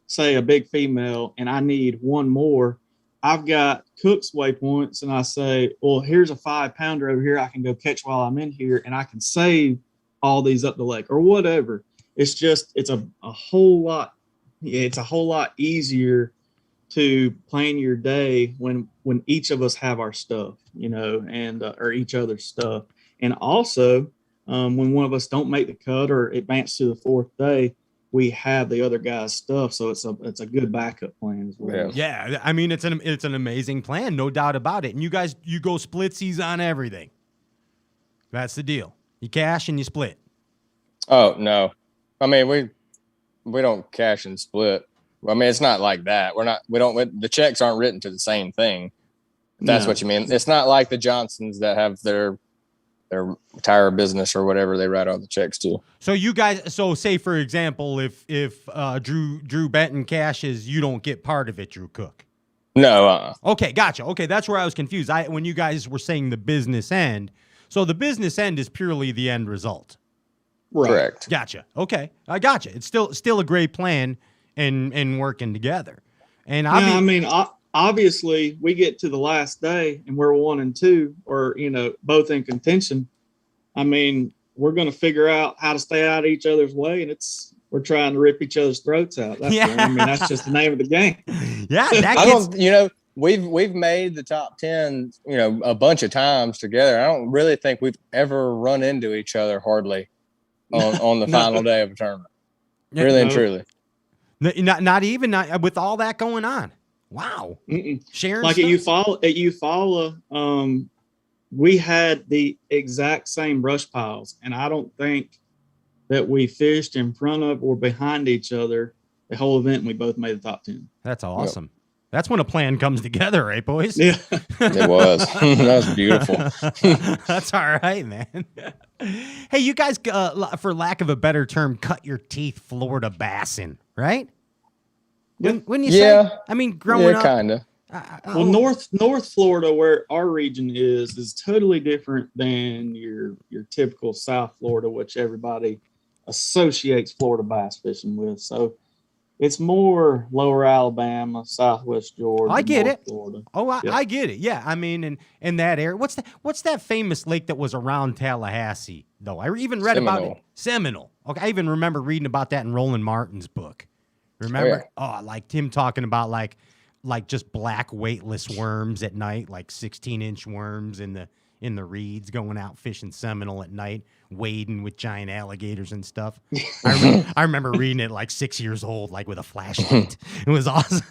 say, a big female, and I need one more, I've got Cook's waypoints, and I say, well, here's a 5 pounder over here I can go catch while I'm in here, and I can save all these up the lake or whatever. It's a whole lot. It's a whole lot easier to plan your day when each of us have our stuff, and or each other's stuff. And also, when one of us don't make the cut or advance to the 4th day, we have the other guy's stuff. So it's a good backup plan as well. Yeah. I mean, it's an amazing plan, no doubt about it. And you guys, you go splitsies on everything. That's the deal. You cash and you split. Oh no. I mean, we don't cash and split. I mean, it's not like that. The checks aren't written to the same thing. If that's what you mean. It's not like the Johnsons that have their tire business or whatever they write all the checks to. So you guys, say for example, if Drew Benton cashes, you don't get part of it, Drew Cook. No. Okay, gotcha. Okay, that's where I was confused. When you guys were saying the business end, so the business end is purely the end result. Right. Correct. Gotcha. Okay, I gotcha. It's still a great plan and working together. And obviously we get to the last day and we're 1 and 2, or both in contention. I mean, we're going to figure out how to stay out of each other's way, and we're trying to rip each other's throats out. That's just the name of the game. Yeah, we've made the top 10, a bunch of times together. I don't really think we've ever run into each other hardly on the final day of a tournament. Really and truly. Not even with all that going on. Wow. Sharing like stuff? at Eufaula, we had the exact same brush piles, and I don't think that we fished in front of or behind each other the whole event, and we both made the top 10. That's awesome. Yep. That's when a plan comes together, right, boys? Yeah. It was. That was beautiful. That's all right, man. Hey, you guys, for lack of a better term, cut your teeth Florida bassing, right? When you say, I mean, growing up, kind of. Well, North Florida, where our region is totally different than your typical South Florida, which everybody associates Florida bass fishing with. So it's more lower Alabama, Southwest Georgia. I get it. Florida. Oh, I get it. Yeah, I mean, in that area, what's that famous lake that was around Tallahassee? Though I even read about it. Seminole. Okay, I even remember reading about that in Roland Martin's book. Remember? Oh, like him talking about like just black weightless worms at night, like 16-inch worms in the reeds, going out fishing Seminole at night, wading with giant alligators and stuff. I remember reading it like 6 years old, like with a flashlight. It was awesome.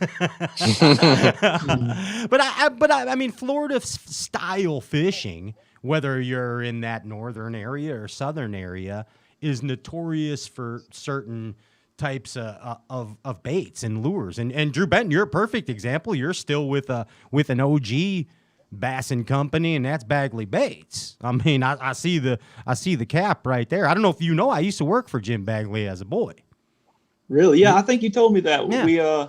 But I mean, Florida style fishing, whether you're in that northern area or southern area, is notorious for certain types of baits and lures. And Drew Benton, you're a perfect example. You're still with an OG bass and company, and that's Bagley Baits. I mean, I see the cap right there. I don't know if you know, I used to work for Jim Bagley as a boy. Really? Yeah, I think you told me that. Yeah.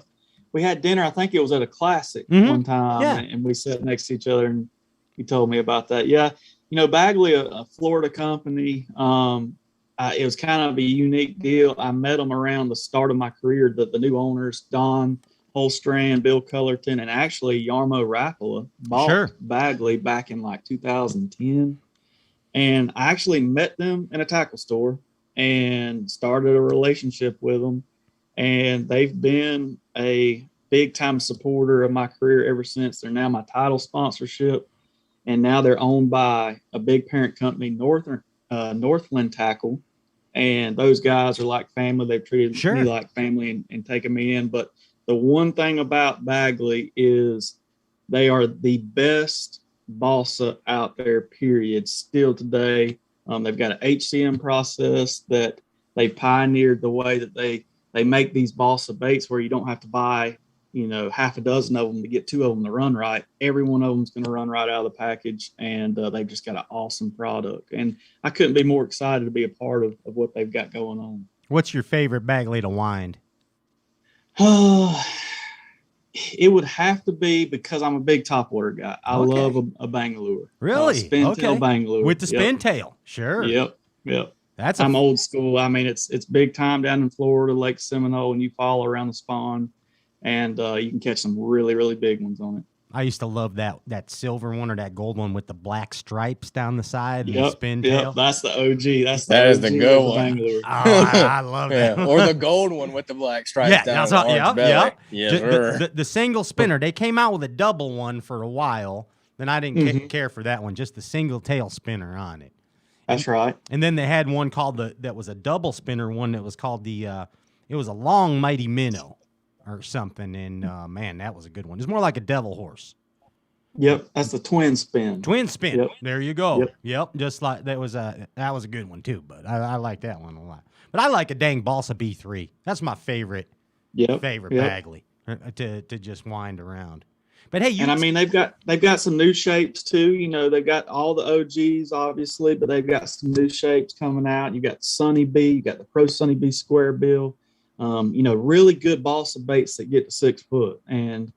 we had dinner. I think it was at a classic one time, and we sat next to each other, and he told me about that. Yeah, Bagley, a Florida company. It was kind of a unique deal. I met them around the start of my career. The new owners, Don Holstrand, Bill Cullerton, and actually Yarmo Rapala bought Bagley back in like 2010. And I actually met them in a tackle store and started a relationship with them. And they've been a big time supporter of my career ever since. They're now my title sponsorship. And now they're owned by a big parent company, Northland Tackle. And those guys are like family. They've treated me like family and taken me in. But the one thing about Bagley is they are the best balsa out there, period. Still today, they've got an HCM process that they pioneered, the way that they make these balsa baits where you don't have to buy, half a dozen of them to get 2 of them to run right. Every one of them is going to run right out of the package, and they've just got an awesome product. And I couldn't be more excited to be a part of what they've got going on. What's your favorite Bagley to wind? It would have to be, because I'm a big topwater guy. I love a bang lure. Really? Spin tail bang lure. With the spin tail. Sure. Yep. I'm old school. I mean, it's big time down in Florida, Lake Seminole, and you follow around the spawn, and you can catch some really, really big ones on it. I used to love that silver one or that gold one with the black stripes down the side and the spin tail. That's the OG. That is the good one. Oh, I love it. Or the gold one with the black stripes down the orange belly. The single spinner. They came out with a double one for a while. Then I didn't care for that one. Just the single tail spinner on it. That's right. And then they had one called that was a double spinner one that was called it was a long mighty minnow or something. And man, that was a good one. It's more like a devil horse. Yep, that's the twin spin. Twin spin. Yep. There you go. Yep. Just like that was a good one too. But I like that one a lot. But I like a dang balsa B3. That's my favorite. Bagley to just wind around. But hey, I mean they've got some new shapes too. They've got all the OGs obviously, but they've got some new shapes coming out. You got Sunny B, you got the Pro Sunny B square bill. Really good balsa baits that get to 6 foot. And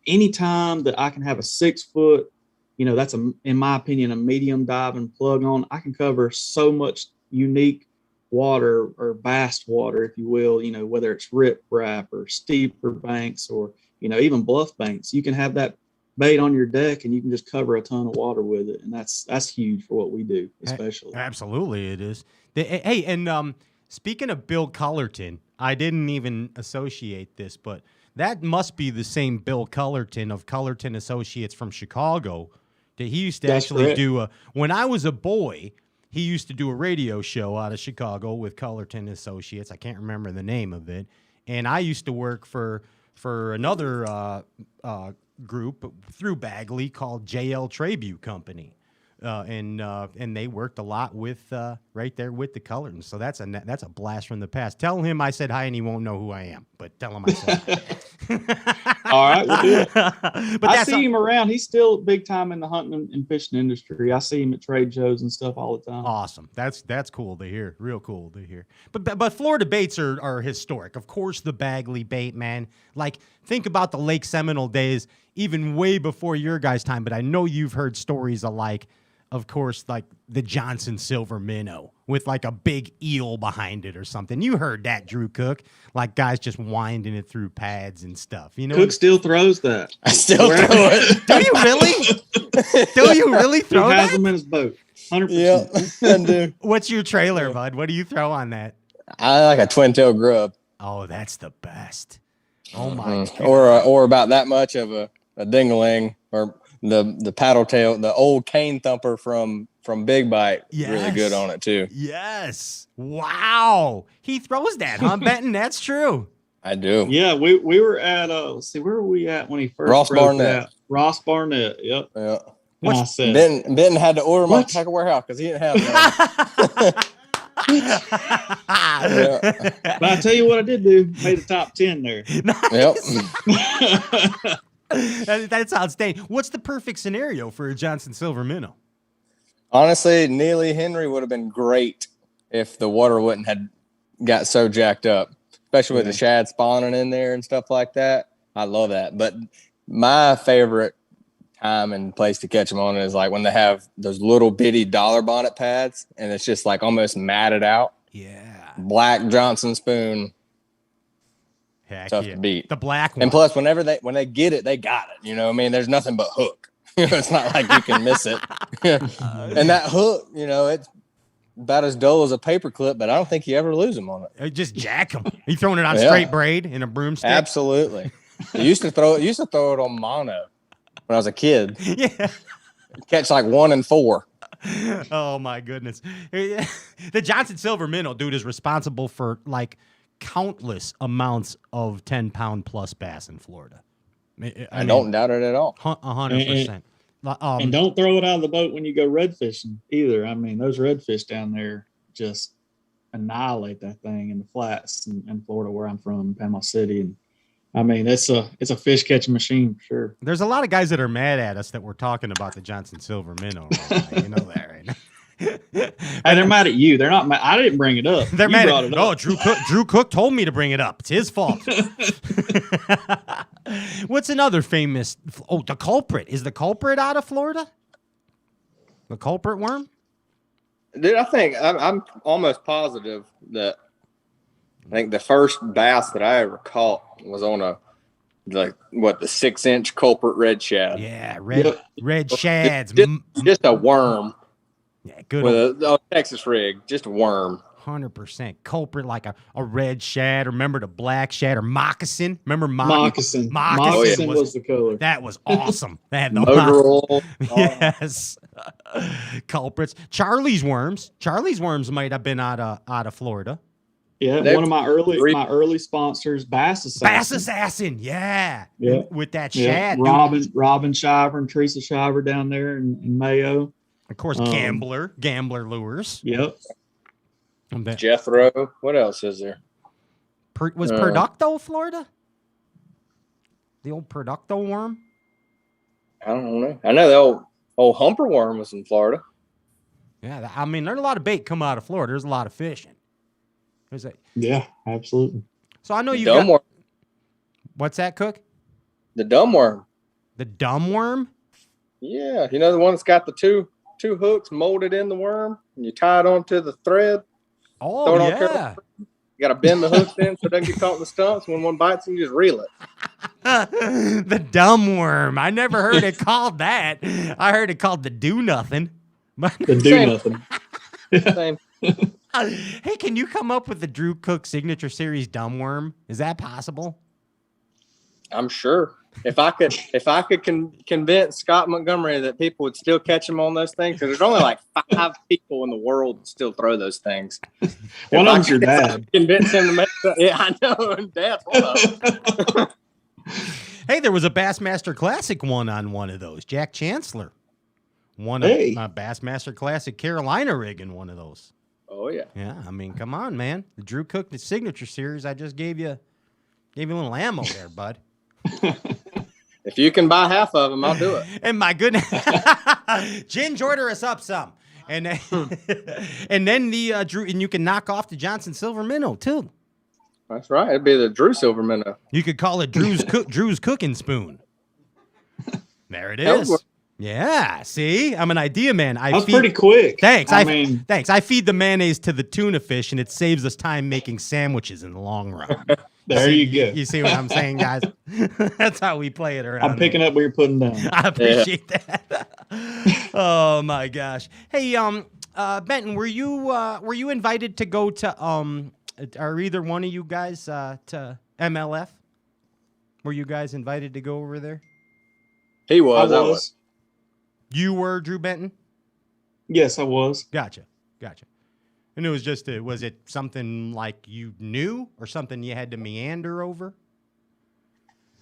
anytime that I can have a 6 foot, that's in my opinion, a medium diving plug on, I can cover so much unique water or bass water, if you will, whether it's rip wrap or steeper banks or, even bluff banks. You can have that bait on your deck and you can just cover a ton of water with it. And that's huge for what we do, especially. Absolutely it is. Hey, and speaking of Bill Cullerton, I didn't even associate this, but that must be the same Bill Cullerton of Cullerton Associates from Chicago that he used to actually do when I was a boy, he used to do a radio show out of Chicago with Cullerton Associates. I can't remember the name of it. And I used to work for another group through Bagley called JL Tribute Company. And they worked a lot with right there with the Cullertons. So that's a blast from the past. Tell him I said hi, and he won't know who I am. But tell him I said hi. All right, we'll do it. But I see him around. He's still big time in the hunting and fishing industry. I see him at trade shows and stuff all the time. Awesome. That's cool to hear. Real cool to hear. But Florida baits are historic. Of course, the Bagley bait, man. Like, think about the Lake Seminole days, even way before your guys' time. But I know you've heard stories of course, like the Johnson Silver Minnow with like a big eel behind it or something. You heard that, Drew Cook, like guys just winding it through pads and stuff. Cook still throws that. I still throw it. Do you really? Do you really throw that? He has that? them in his boat. 100%. Yeah, I do. What's your trailer, bud? What do you throw on that? I like a twin tail grub. Oh, that's the best. Oh my God. Or about that much of a dingling or the paddle tail, the old cane thumper from Big Bite. Yes. Really good on it too. Yes. Wow. He throws that, huh, Benton? That's true. I do. Yeah, we were at let's see, where were we at when he first Ross Barnett. Ross Barnett. Yep. Yeah. I said, Benton had to order my tackle warehouse because he didn't have it. Yeah. But I tell you what I did do, made the top 10 there. Nice. Yep. That's outstanding. What's the perfect scenario for a Johnson Silver Minnow? Honestly, Neely Henry would have been great if the water wouldn't had got so jacked up. especially with the shad spawning in there and stuff like that. I love that. But my favorite time and place to catch them on is like when they have those little bitty dollar bonnet pads and it's just like almost matted out. Yeah. Black Johnson spoon. Heck Tough yeah. to beat. The black one. And plus, when they get it, they got it. You know what I mean? There's nothing but hook. It's not like you can miss it. And that hook, it's about as dull as a paper clip, but I don't think you ever lose them on it. Just jack them. You throwing it on straight braid in a broomstick? Absolutely. I used to throw it on mono when I was a kid. Yeah. Catch like 1 and 4. Oh my goodness. The Johnson Silver Minnow, dude, is responsible for like countless amounts of 10-pound plus bass in Florida. I don't doubt it at all. 100%. And don't throw it out of the boat when you go red fishing either. I mean, those redfish down there just annihilate that thing in the flats in Florida, where I'm from, Panama City. And I mean, it's a fish catching machine for sure. There's a lot of guys that are mad at us that we're talking about the Johnson Silver Minnow. Right now. You know that, right? Hey, they're mad at you. They're not mad. I didn't bring it up. They're you mad brought at it up. Drew Cook told me to bring it up. It's his fault. What's another famous? Oh, the culprit. Is the culprit out of Florida? The culprit worm? Dude, I think I'm almost positive that I think the first bass that I ever caught was on the 6-inch culprit red shad. Yeah, red shads. Just a worm. Yeah, good. With a Texas rig, just a worm. 100% culprit, like a red shad. Remember the black shad or moccasin? Remember moccasin? Moccasin was the color. That was awesome. They had the roll. Yes. Culprits. Charlie's worms. Charlie's worms might have been out of Florida. Yeah, one of my early sponsors, Bass Assassin. Bass Assassin, yeah. With that shad. Robin Shiver and Teresa Shiver down there in Mayo. Of course, Gambler Lures. Yep. Jethro. What else is there? Was Producto Florida? The old Producto worm? I don't know. I know the old humper worm was in Florida. Yeah, I mean, there's a lot of bait come out of Florida. There's a lot of fishing. Yeah, absolutely. So I know you got... Worm. What's that, Cook? The dumb worm. The dumb worm? Yeah, you know the one that's got the two hooks molded in the worm, and you tie it onto the thread. Oh, yeah. You got to bend the hooks in so it doesn't get caught in the stumps. When one bites, you just reel it. The dumb worm. I never heard it called that. I heard it called the do nothing. The do nothing. Same. Hey, can you come up with the Drew Cook Signature Series dumb worm? Is that possible? I'm sure. If I could convince Scott Montgomery that people would still catch them on those things, because there's only like 5 people in the world that still throw those things. One of them's your dad. Convince him to make that. Yeah, I know. And Dad's one of them. Hey, there was a Bassmaster Classic one on one of those. Jack Chancellor won a Bassmaster Classic Carolina rig in one of those. Oh yeah. Yeah, I mean, come on, man. The Drew Cook the Signature Series. I just gave you a little ammo there, bud. If you can buy half of them, I'll do it. And my goodness, Ginge, order us up some, and then, and then the Drew, and you can knock off the Johnson Silver Minnow too. That's right. It'd be the Drew Silver Minnow. You could call it Drew's cooking spoon. There it is. Yeah, see, I'm an idea man. That's pretty quick. Thanks. Thanks. I feed the mayonnaise to the tuna fish, and it saves us time making sandwiches in the long run. There you go. You see what I'm saying, guys? That's how we play it around. I'm picking up what you're putting down. I appreciate that. Oh my gosh. Hey, Benton, were you invited to go to are either one of you guys to MLF? Were you guys invited to go over there? He was. I was. You were, Drew Benton? Yes, I was. Gotcha. And it was just, was it something like you knew or something you had to meander over?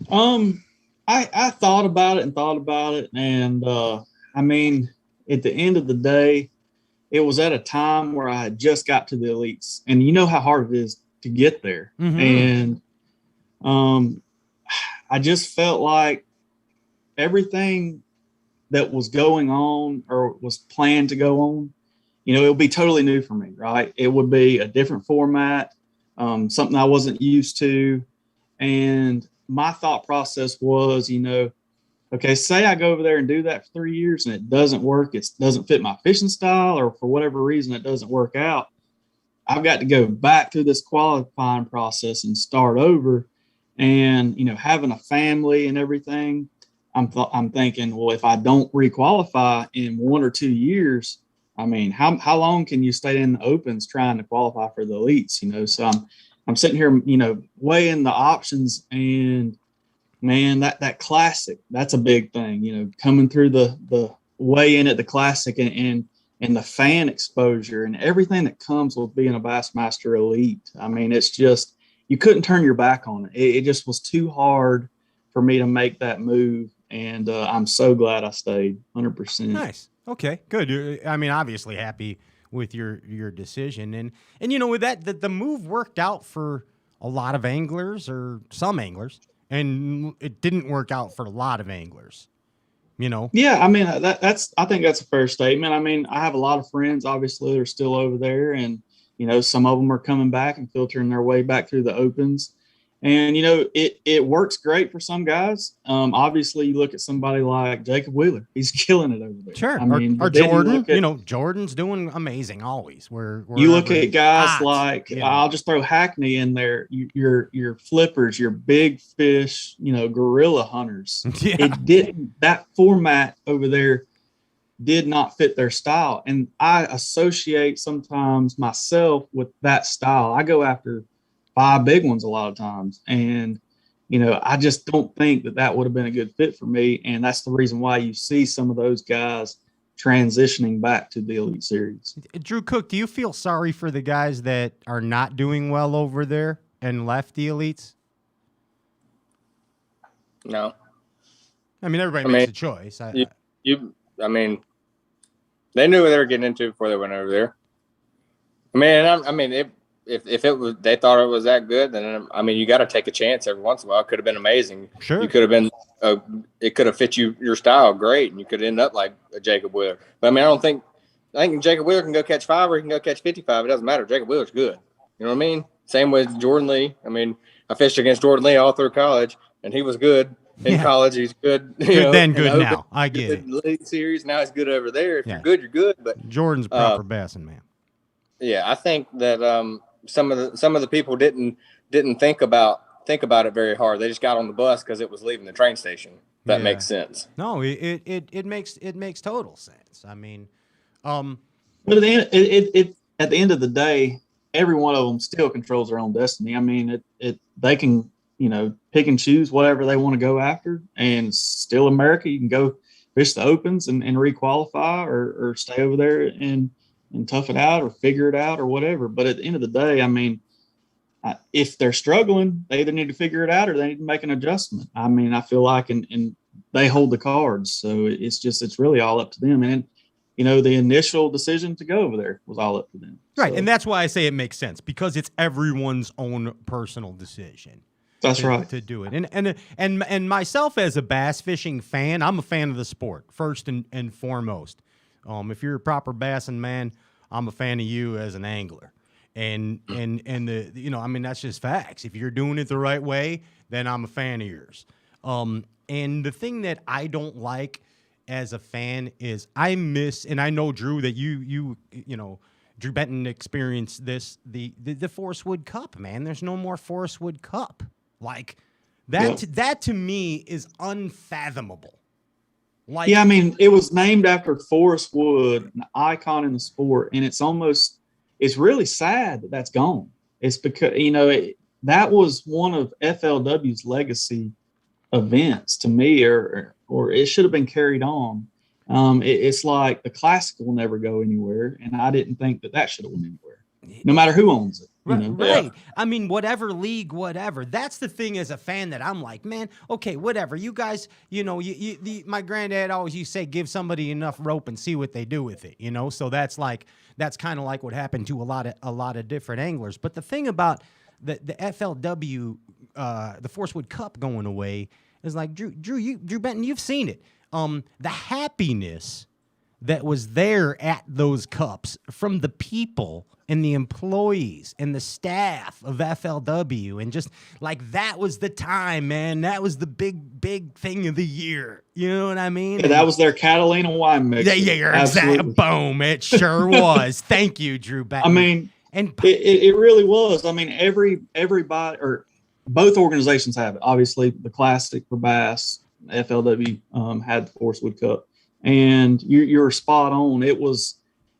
I thought about it. And, I mean, at the end of the day, it was at a time where I had just got to the elites, and you know how hard it is to get there. Mm-hmm. And, I just felt like everything that was going on or was planned to go on, you know, it would be totally new for me, right? It would be a different format. something I wasn't used to. And my thought process was, okay, say I go over there and do that for 3 years and it doesn't work. It doesn't fit my fishing style, or for whatever reason, it doesn't work out. I've got to go back through this qualifying process and start over. And, having a family and everything, I'm thinking, well, if I don't requalify in 1 or 2 years, I mean, how long can you stay in the opens trying to qualify for the elites? So I'm sitting here, weighing the options, and man, that classic, that's a big thing, coming through the weigh in at the classic, and the fan exposure and everything that comes with being a Bassmaster elite. I mean, it's just, you couldn't turn your back on it. It just was too hard for me to make that move. And I'm so glad I stayed 100%. Nice. Okay, good. I mean, obviously happy with your decision. And with that, the move worked out for a lot of anglers, or some anglers, and it didn't work out for a lot of anglers. Yeah, I mean, I think that's a fair statement. I mean, I have a lot of friends, obviously, they're still over there, and some of them are coming back and filtering their way back through the opens. And, it works great for some guys. Obviously, you look at somebody like Jacob Wheeler. He's killing it over there. Sure. I mean, or Jordan. Jordan's doing amazing always. You look at guys like, I'll just throw Hackney in there, your flippers, your big fish, gorilla hunters. Yeah. That format over there did not fit their style. And I associate sometimes myself with that style. I go after 5 big ones a lot of times. And, I just don't think that would have been a good fit for me. And that's the reason why you see some of those guys transitioning back to the Elite Series. Drew Cook, do you feel sorry for the guys that are not doing well over there and left the Elites? No. I mean, everybody makes a choice. I mean, they knew what they were getting into before they went over there. If it was, they thought it was that good, then you got to take a chance every once in a while. It could have been amazing. Sure, you could have been. It could have fit your style great, and you could end up like a Jacob Wheeler. But I think Jacob Wheeler can go catch 5 or he can go catch 55. It doesn't matter. Jacob Wheeler's good. You know what I mean? Same with Jordan Lee. I fished against Jordan Lee all through college, and he was good in college. He's good. Good then, good now. I get it. League series. Now he's good over there. If you're good, you're good. But Jordan's a proper bassin' man. Yeah, I think that some of the people didn't think about it very hard. They just got on the bus because it was leaving the train station. That makes sense. No, it makes total sense. I mean, but at the end of the day, every one of them still controls their own destiny. I mean, they can pick and choose whatever they want to go after, and still America, you can go fish the opens and requalify, or stay over there and tough it out or figure it out or whatever. But at the end of the day, I mean, if they're struggling, they either need to figure it out or they need to make an adjustment. I mean, I feel like, and they hold the cards. So it's really all up to them. And, the initial decision to go over there was all up to them. Right. So, and that's why I say it makes sense, because it's everyone's own personal decision. That's right. To do it. And myself as a bass fishing fan, I'm a fan of the sport first and foremost. If you're a proper bassin' man, I'm a fan of you as an angler. And that's just facts. If you're doing it the right way, then I'm a fan of yours. And the thing that I don't like as a fan is I miss, and I know, Drew, that you Drew Benton experienced this, the Forest Wood Cup, man. There's no more Forest Wood Cup. Like that, that to me is unfathomable. Like, yeah, I mean, it was named after Forest Wood, an icon in the sport, and it's really sad that that's gone. It's because, that was one of FLW's legacy events to me, or it should have been carried on. It's like the Classic will never go anywhere, and I didn't think that should have went anywhere, no matter who owns it. Right. I mean, whatever league, whatever. That's the thing as a fan that I'm like, man, okay, whatever. You guys, my granddad always used to say, give somebody enough rope and see what they do with it, So that's kind of like what happened to a lot of different anglers. But the thing about the FLW, the Forest Wood Cup going away is like, Drew Benton, you've seen it. The happiness that was there at those cups from the people and the employees and the staff of FLW. And just like that was the time, man. That was the big thing of the year. You know what I mean? Yeah, that was their Catalina wine mixer. Yeah, you're exactly. Boom. It sure was. Thank you, Drew Benton. I mean, and it really was. I mean, everybody or both organizations have it. Obviously, the Classic for Bass, FLW had the Forest Wood Cup, and you're spot on. It was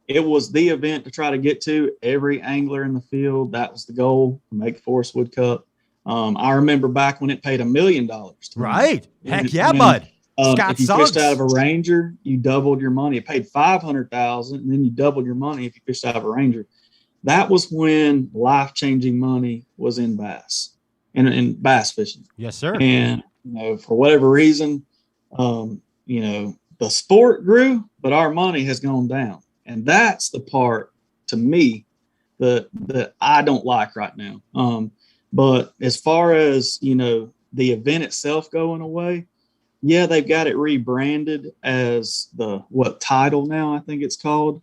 the event to try to get to. Every angler in the field, that was the goal, to make the Forest Wood Cup. I remember back when it paid $1 million. Right. Heck yeah, bud. Scott if you Suggs. fished out of a Ranger, you doubled your money. It paid $500,000, and then you doubled your money if you fished out of a Ranger. That was when life-changing money was in bass and in bass fishing. Yes, sir. And for whatever reason, the sport grew, but our money has gone down. And that's the part to me that I don't like right now. But as far as, the event itself going away, yeah, they've got it rebranded as title now, I think it's called.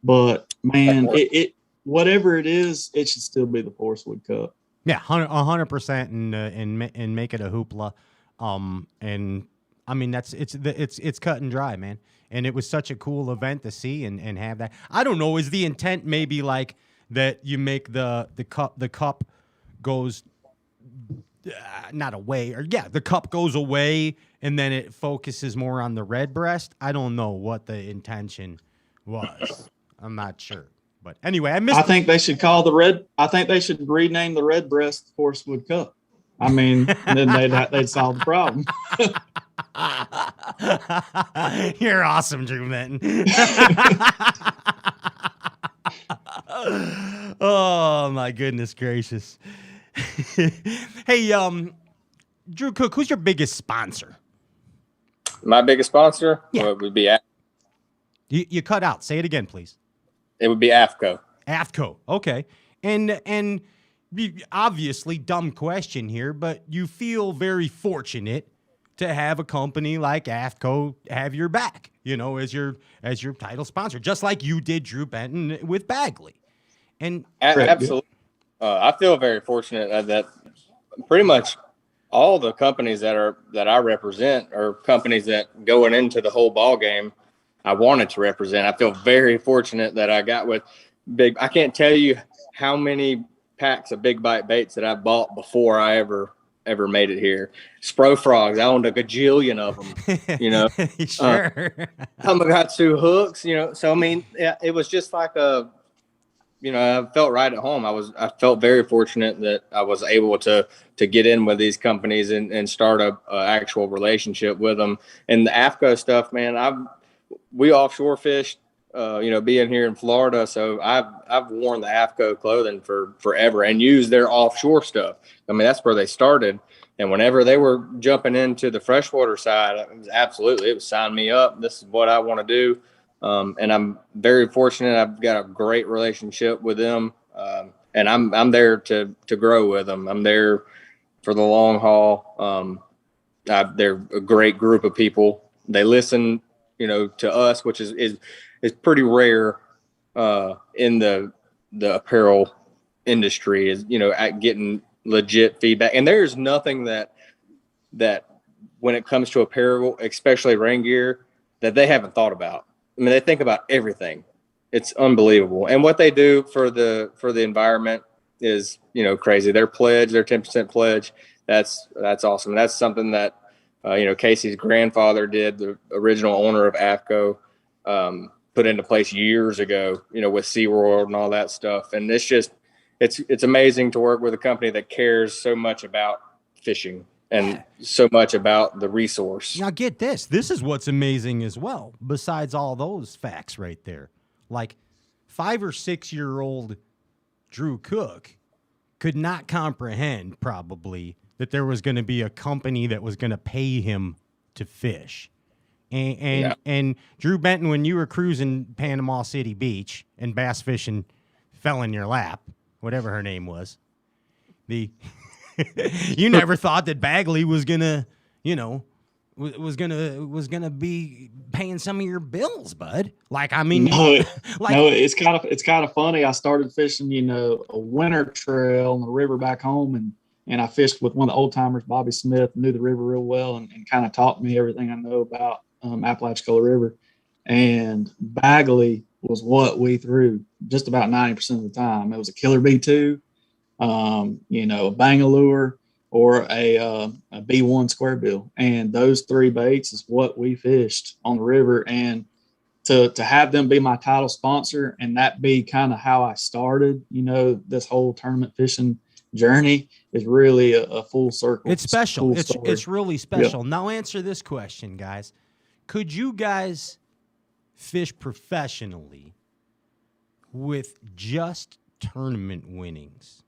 But man, it whatever it is, it should still be the Forest Wood Cup. Yeah, 100%, and make it a hoopla. And I mean it's cut and dry, man. And it was such a cool event to see and have that. I don't know, is the intent maybe like that you make the cup goes not away, or the cup goes away and then it focuses more on the red breast? I don't know what the intention was. I'm not sure. But anyway, I think they should rename the red breast Forest Wood Cup. I mean, then they'd solve the problem. You're awesome, Drew Benton. Oh my goodness gracious. Hey, Drew Cook, who's your biggest sponsor? My biggest sponsor? Yeah. Well, it would be You cut out. Say it again, please. It would be AFCO. AFCO. Okay. And obviously dumb question here, but you feel very fortunate to have a company like AFCO have your back, as your title sponsor, just like you did, Drew Benton, with Bagley. And Absolutely. I feel very fortunate that pretty much all the companies that I represent are companies that going into the whole ball game I wanted to represent. I feel very fortunate that I got with big. I can't tell you how many packs of Big Bite baits that I bought before I ever made it here. Spro Frogs, I owned a gajillion of them. Sure. Tamagotchi hooks, So I mean, it was just like I felt right at home. I felt very fortunate that I was able to get in with these companies and start a actual relationship with them. And the AFCO stuff, man, we offshore fished, being here in Florida. So I've worn the AFCO clothing for forever and used their offshore stuff. I mean, that's where they started. And whenever they were jumping into the freshwater side, it was sign me up. This is what I want to do. And I'm very fortunate. I've got a great relationship with them. And I'm there to grow with them. I'm there for the long haul. They're a great group of people. They listen, to us, which is pretty rare in the apparel industry, is at getting legit feedback. And there's nothing that when it comes to apparel, especially rain gear, that they haven't thought about. I mean, they think about everything. It's unbelievable. And what they do for the environment is, crazy. Their pledge, their 10% pledge, that's awesome. That's something that Casey's grandfather did, the original owner of AFCO, put into place years ago, with SeaWorld and all that stuff. And it's amazing to work with a company that cares so much about fishing and so much about the resource. Now get this. This is what's amazing as well, besides all those facts right there. Like 5 or 6 year old Drew Cook could not comprehend probably that there was going to be a company that was going to pay him to fish. And Drew Benton, when you were cruising Panama City Beach and bass fishing fell in your lap, whatever her name was, you never thought that Bagley was going to, was gonna be paying some of your bills, bud. Like, I mean, No, like, no, it's kind of funny. I started fishing, a winter trail on the river back home, and I fished with one of the old timers, Bobby Smith, knew the river real well, and kind of taught me everything I know about Apalachicola River. And Bagley was what we threw just about 90% of the time. It was a killer B2, a Bangalore, or a B1 square bill. And those three baits is what we fished on the river. And to have them be my title sponsor and that be kind of how I started, this whole tournament fishing journey is really a full circle. It's special. Cool It's really special. Yeah. Now answer this question, guys. Could you guys fish professionally with just tournament winnings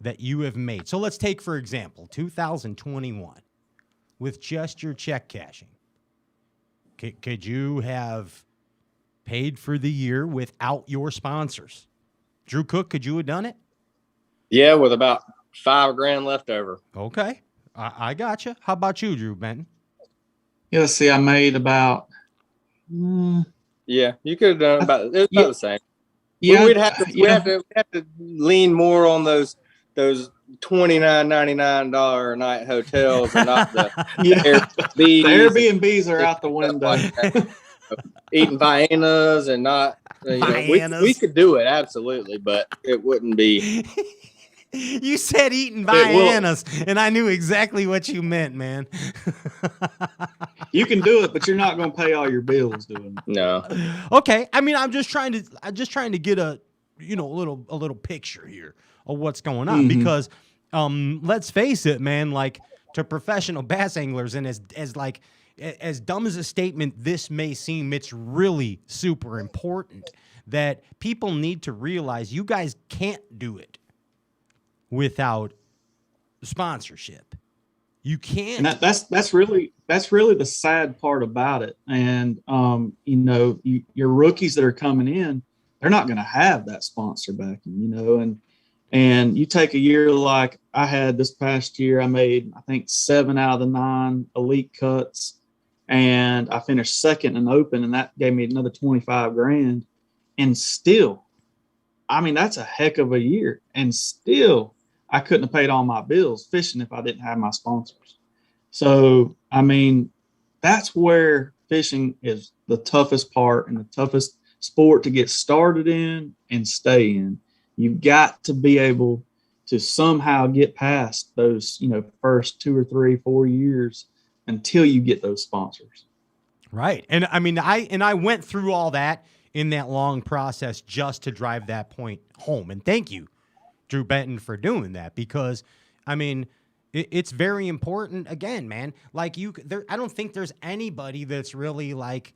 that you have made? So let's take, for example, 2021 with just your check cashing. Could you have paid for the year without your sponsors? Drew Cook, could you have done it? Yeah, with about $5,000 left over. Okay. I got you. How about you, Drew Benton? Yeah, see, I made about... Yeah, you could have done about the same. Yeah, we'd have to lean more on those $29.99 a night hotels and not the Airbnbs. The Airbnbs are out the window. Like eating Viennas and not. We could do it absolutely, but it wouldn't be. You said eating Viennas, and I knew exactly what you meant, man. You can do it, but you're not going to pay all your bills doing it. No. Okay. I mean, I'm just trying to get a little picture here of what's going on, because let's face it, man, like, to professional bass anglers, and as dumb as a statement this may seem, it's really super important that people need to realize you guys can't do it without sponsorship. You can't. And that's really the sad part about it. And your rookies that are coming in, they're not going to have that sponsor backing, and you take a year like I had this past year. I made, I think, 7 out of the 9 elite cuts, and I finished second in open, and that gave me another $25,000. And still, I mean, that's a heck of a year. And still, I couldn't have paid all my bills fishing if I didn't have my sponsors. So, I mean, that's where fishing is the toughest part and the toughest sport to get started in and stay in. You've got to be able to somehow get past those, first 2 or 3, 4 years until you get those sponsors. Right. And I mean, I went through all that in that long process just to drive that point home. And thank you, Drew Benton, for doing that, because, I mean, it's very important. Again, man, like I don't think there's anybody that's really like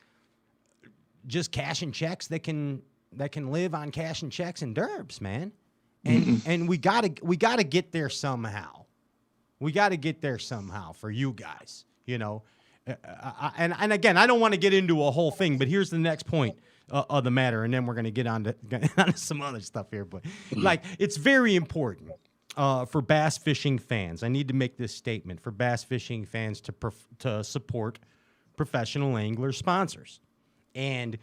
just cashing checks that can live on cash and checks and derbs, man. And we gotta get there somehow. We gotta get there somehow for you guys, and again, I don't want to get into a whole thing, but here's the next point of the matter, and then we're gonna get on to some other stuff here. But like, it's very important for bass fishing fans. I need to make this statement for bass fishing fans to support professional angler sponsors. And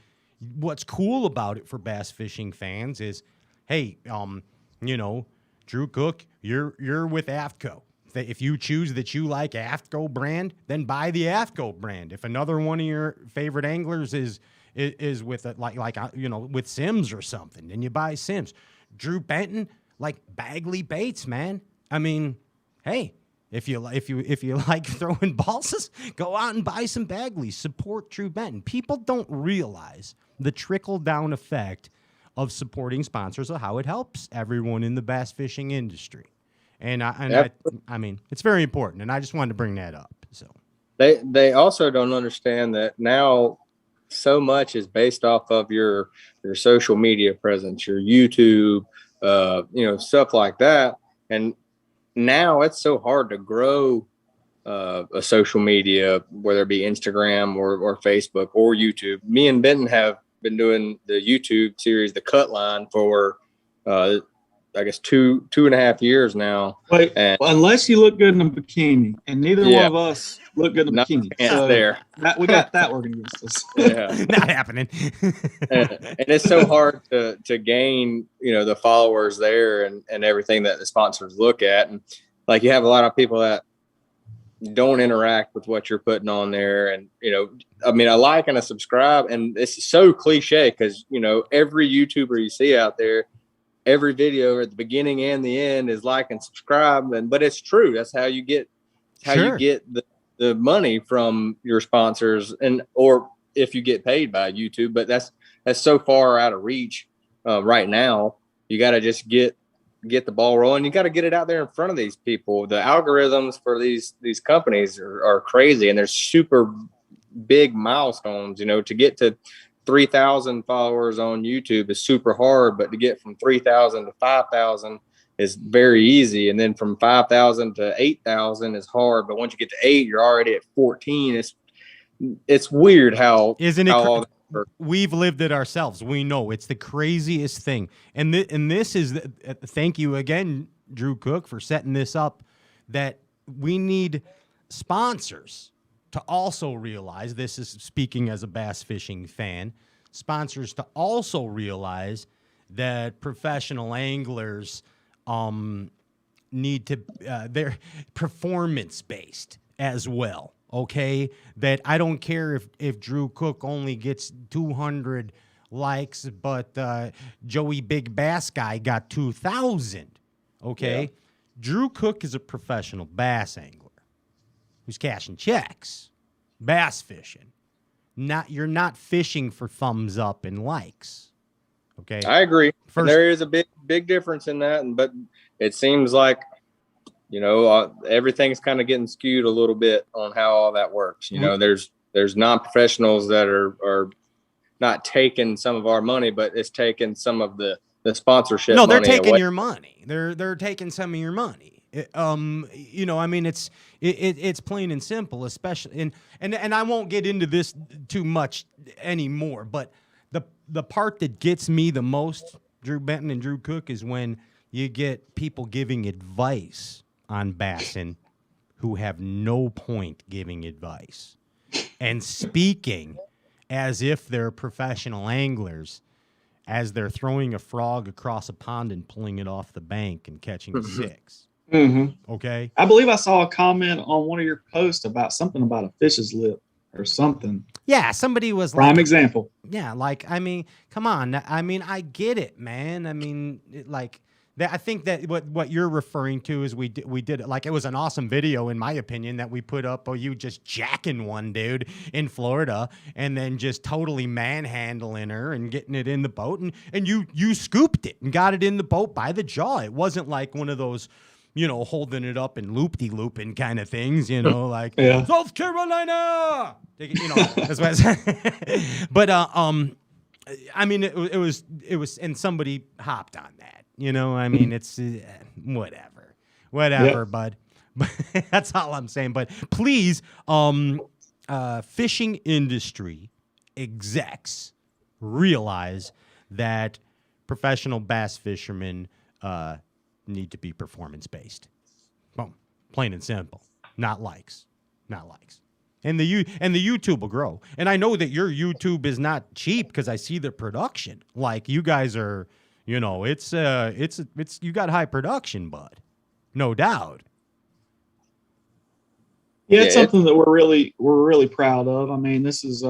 what's cool about it for bass fishing fans is, hey, Drew Cook, you're with AFTCO. If you choose that you like AFTCO brand, then buy the AFTCO brand. If another one of your favorite anglers is with with Sims or something, then you buy Sims. Drew Benton, like Bagley baits, man. I mean, hey, if you like throwing balsas, go out and buy some Bagleys. Support Drew Benton. People don't realize the trickle-down effect of supporting sponsors, of how it helps everyone in the bass fishing industry. And I mean, it's very important, and I just wanted to bring that up. So they also don't understand that now so much is based off of your social media presence, your YouTube, stuff like that. And now it's so hard to grow a social media, whether it be Instagram or Facebook or YouTube. Me and Benton have been doing the YouTube series, The Cut Line, for I guess two and a half years now. Unless you look good in a bikini, and neither one of us look good in a Not bikini. a chance So there. we got that working against us. Yeah. Not happening. And it's so hard to gain, the followers there and everything that the sponsors look at. And like, you have a lot of people that don't interact with what you're putting on there. And, a like and a subscribe, and it's so cliche because, every YouTuber you see out there, every video at the beginning and the end is like and subscribe. But it's true. That's how you get, Sure. the money from your sponsors, or if you get paid by YouTube. But that's so far out of reach right now. You got to just get the ball rolling. You got to get it out there in front of these people. The algorithms for these companies are crazy, and there's super big milestones. To get to 3,000 followers on YouTube is super hard, but to get from 3,000 to 5,000 is very easy. And then from 5,000 to 8,000 is hard. But once you get to 8, you're already at 14. It's weird how, Isn't it? how all that works. We've lived it ourselves. We know it's the craziest thing. And this is thank you again, Drew Cook, for setting this up. That we need sponsors to also realize, this is speaking as a bass fishing fan, sponsors to also realize that professional anglers need to they're performance based as well. Okay, that I don't care if Drew Cook only gets 200 likes, but Joey Big Bass Guy got 2,000. Okay, Yeah. Drew Cook is a professional bass angler who's cashing checks, bass fishing. You're not fishing for thumbs up and likes. Okay, I agree. First- There is a big difference in that, but it seems like everything's kind of getting skewed a little bit on how all that works. There's non-professionals that are not taking some of our money, but it's taking some of the sponsorship. No, they're money taking away. your money. They're taking some of your money. It's plain and simple, especially and I won't get into this too much anymore, but the part that gets me the most, Drew Benton and Drew Cook, is when you get people giving advice on bassing who have no point giving advice and speaking as if they're professional anglers, as they're throwing a frog across a pond and pulling it off the bank and catching a six. Mm-hmm. Okay. I believe I saw a comment on one of your posts about something about a fish's lip or something. Yeah, somebody was Prime like, example. yeah, come on. I get it, man. I think that what you're referring to is we did it. Like, it was an awesome video, in my opinion, that we put up of you just jacking one dude in Florida and then just totally manhandling her and getting it in the boat. And you scooped it and got it in the boat by the jaw. It wasn't like one of those, holding it up and loop-de-looping kind of things, like Yeah. South Carolina. That's what I said. But it was, and somebody hopped on that. It's whatever, Yeah. bud. But that's all I'm saying. But please, fishing industry execs realize that professional bass fishermen need to be performance based. Boom, plain and simple. Not likes. And the YouTube will grow. And I know that your YouTube is not cheap because I see the production. Like, you guys are, it's you got high production, bud. No doubt. Yeah, it's something that we're really proud of. I mean, this is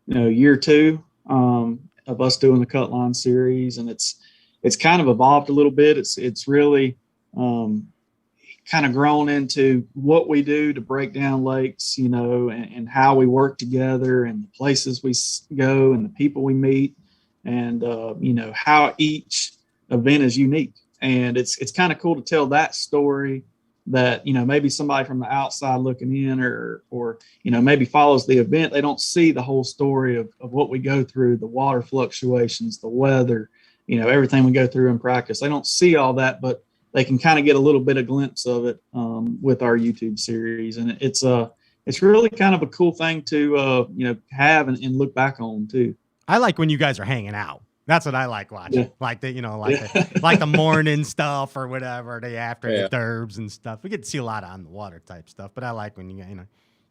year 2 of us doing the Cut Line series, and it's kind of evolved a little bit. It's really kind of grown into what we do to break down lakes, and how we work together, and the places we go, and the people we meet, and how each event is unique. And it's kind of cool to tell that story that maybe somebody from the outside looking in, or maybe follows the event, they don't see the whole story of what we go through, the water fluctuations, the weather, everything we go through in practice. They don't see all that, but they can kind of get a little bit of glimpse of it with our YouTube series. And it's really kind of a cool thing to have and look back on too. I like when you guys are hanging out. That's what I like watching. Yeah. Like the morning stuff or whatever, the after Yeah. the derbs and stuff. We get to see a lot of on the water type stuff, but I like when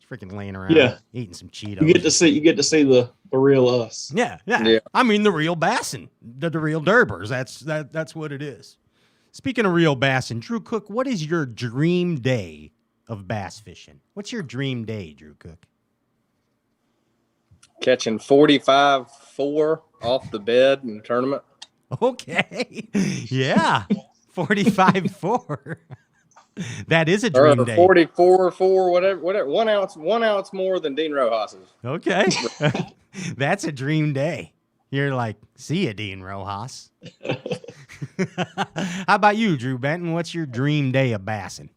freaking laying around, Yeah. eating some Cheetos. You get to see the real us. Yeah. Yeah. I mean, the real bassin, the real Durbers. That's what it is. Speaking of real bassin, Drew Cook, what is your dream day of bass fishing? What's your dream day, Drew Cook? Catching 45-4 off the bed in the tournament. Okay. Yeah. 45-4. That is a Or dream day. 44-4, whatever. 1 ounce more than Dean Rojas's. Okay. That's a dream day. You're like, see ya, Dean Rojas. How about you, Drew Benton? What's your dream day of bassing?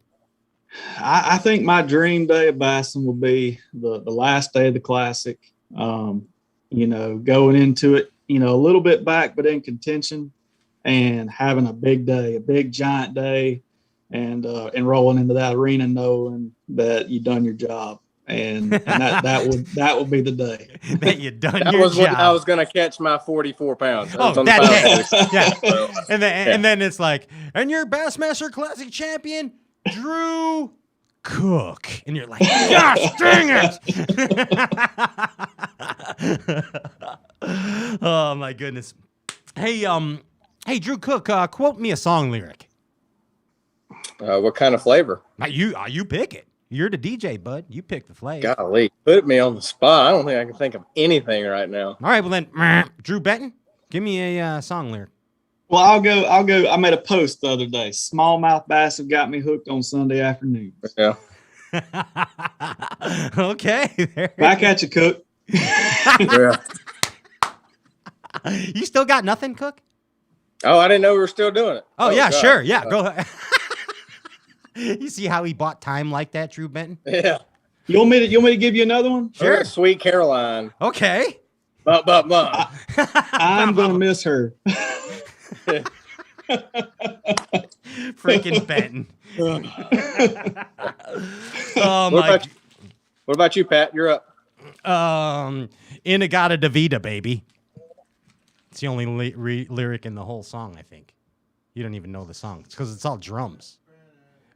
I think my dream day of bassing will be the last day of the Classic. You know, going into it, you know, a little bit back, but in contention, and having a big day, a big giant day, and rolling into that arena knowing that you've done your job, and that would be the day that you done That your was job. when I was going to catch my 44 pounds. Oh, on the that day. final. Yeah. And then it's like, and your Bassmaster Classic champion, Drew Cook. And you're like, gosh dang it. Oh my goodness. Hey, Drew Cook, quote me a song lyric. What kind of flavor? You pick it. You're the DJ, bud. You pick the flavor. Golly, put me on the spot. I don't think I can think of anything right now. All right, well then, Drew Benton, give me a song lyric. Well, I'll go. I made a post the other day. Smallmouth bass have got me hooked on Sunday afternoons. Yeah. Okay. Back at you, Cook. Yeah. You still got nothing, Cook? Oh, I didn't know we were still doing it. Oh yeah, God. sure. Yeah, go ahead. You see how he bought time like that, Drew Benton? Yeah. You want me to give you another one? Sure. Sweet Caroline. Okay. But. I'm gonna miss her. Freaking Benton. Oh my. What about you, Pat? You're up. Inagata Davida, baby. It's the only lyric in the whole song, I think. You don't even know the song. It's because it's all drums.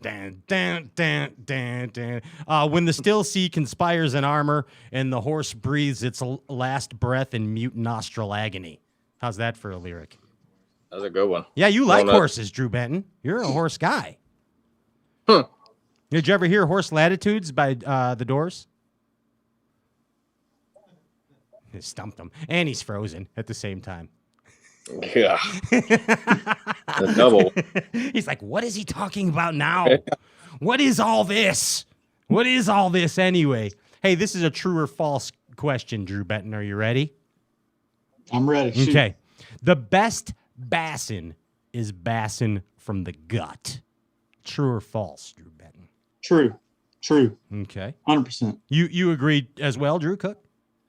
Dan, dan, dan, dan, dan. When the still sea conspires in armor and the horse breathes its last breath in mute nostril agony. How's that for a lyric? That was a good one. Yeah, you like horses, Drew Benton. You're a horse guy. Did you ever hear Horse Latitudes by The Doors? He stumped him. And he's frozen at the same time. Yeah. The double. He's like, what is he talking about now? What is all this? What is all this anyway? Hey, this is a true or false question, Drew Benton. Are you ready? I'm ready. Shoot. Okay. The best bassin is bassin from the gut. True or false, Drew Benton? True. Okay. 100%. You agree as well, Drew Cook?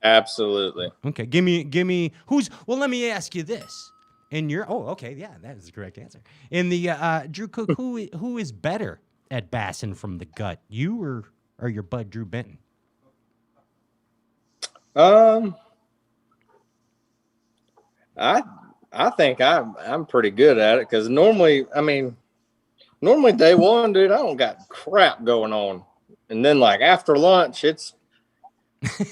Absolutely. Okay. Give me who's well, let me ask you this. In your okay, yeah, that is the correct answer. In the Drew Cook, who is better at bassin from the gut? You or your bud Drew Benton? I think I'm pretty good at it because normally day one, dude, I don't got crap going on, and then like after lunch,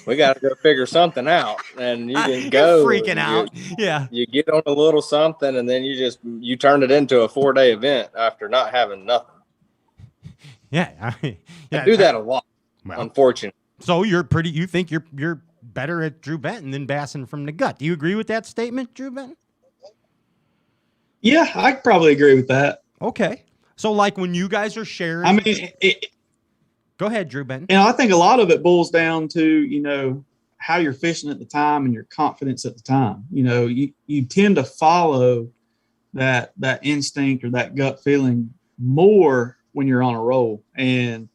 we got to go figure something out, and you just go freaking out. Yeah, you get on a little something, and then you turn it into a 4-day event after not having nothing. Yeah, I do that a lot. Well, unfortunately. So you think you're better at Drew Benton than bassin from the gut. Do you agree with that statement, Drew Benton? Yeah, I could probably agree with that. Okay. So like when you guys are sharing, I mean, go ahead, Drew Benton. And I think a lot of it boils down to, how you're fishing at the time and your confidence at the time. You tend to follow that instinct or that gut feeling more when you're on a roll. And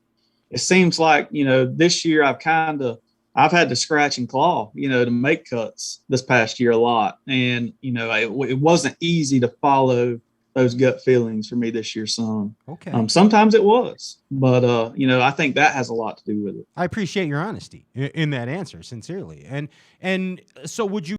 it seems like, this year I've had to scratch and claw, to make cuts this past year a lot. And, it wasn't easy to follow those gut feelings for me this year, son. Okay. Sometimes it was, but I think that has a lot to do with it. I appreciate your honesty in that answer, sincerely. And so would you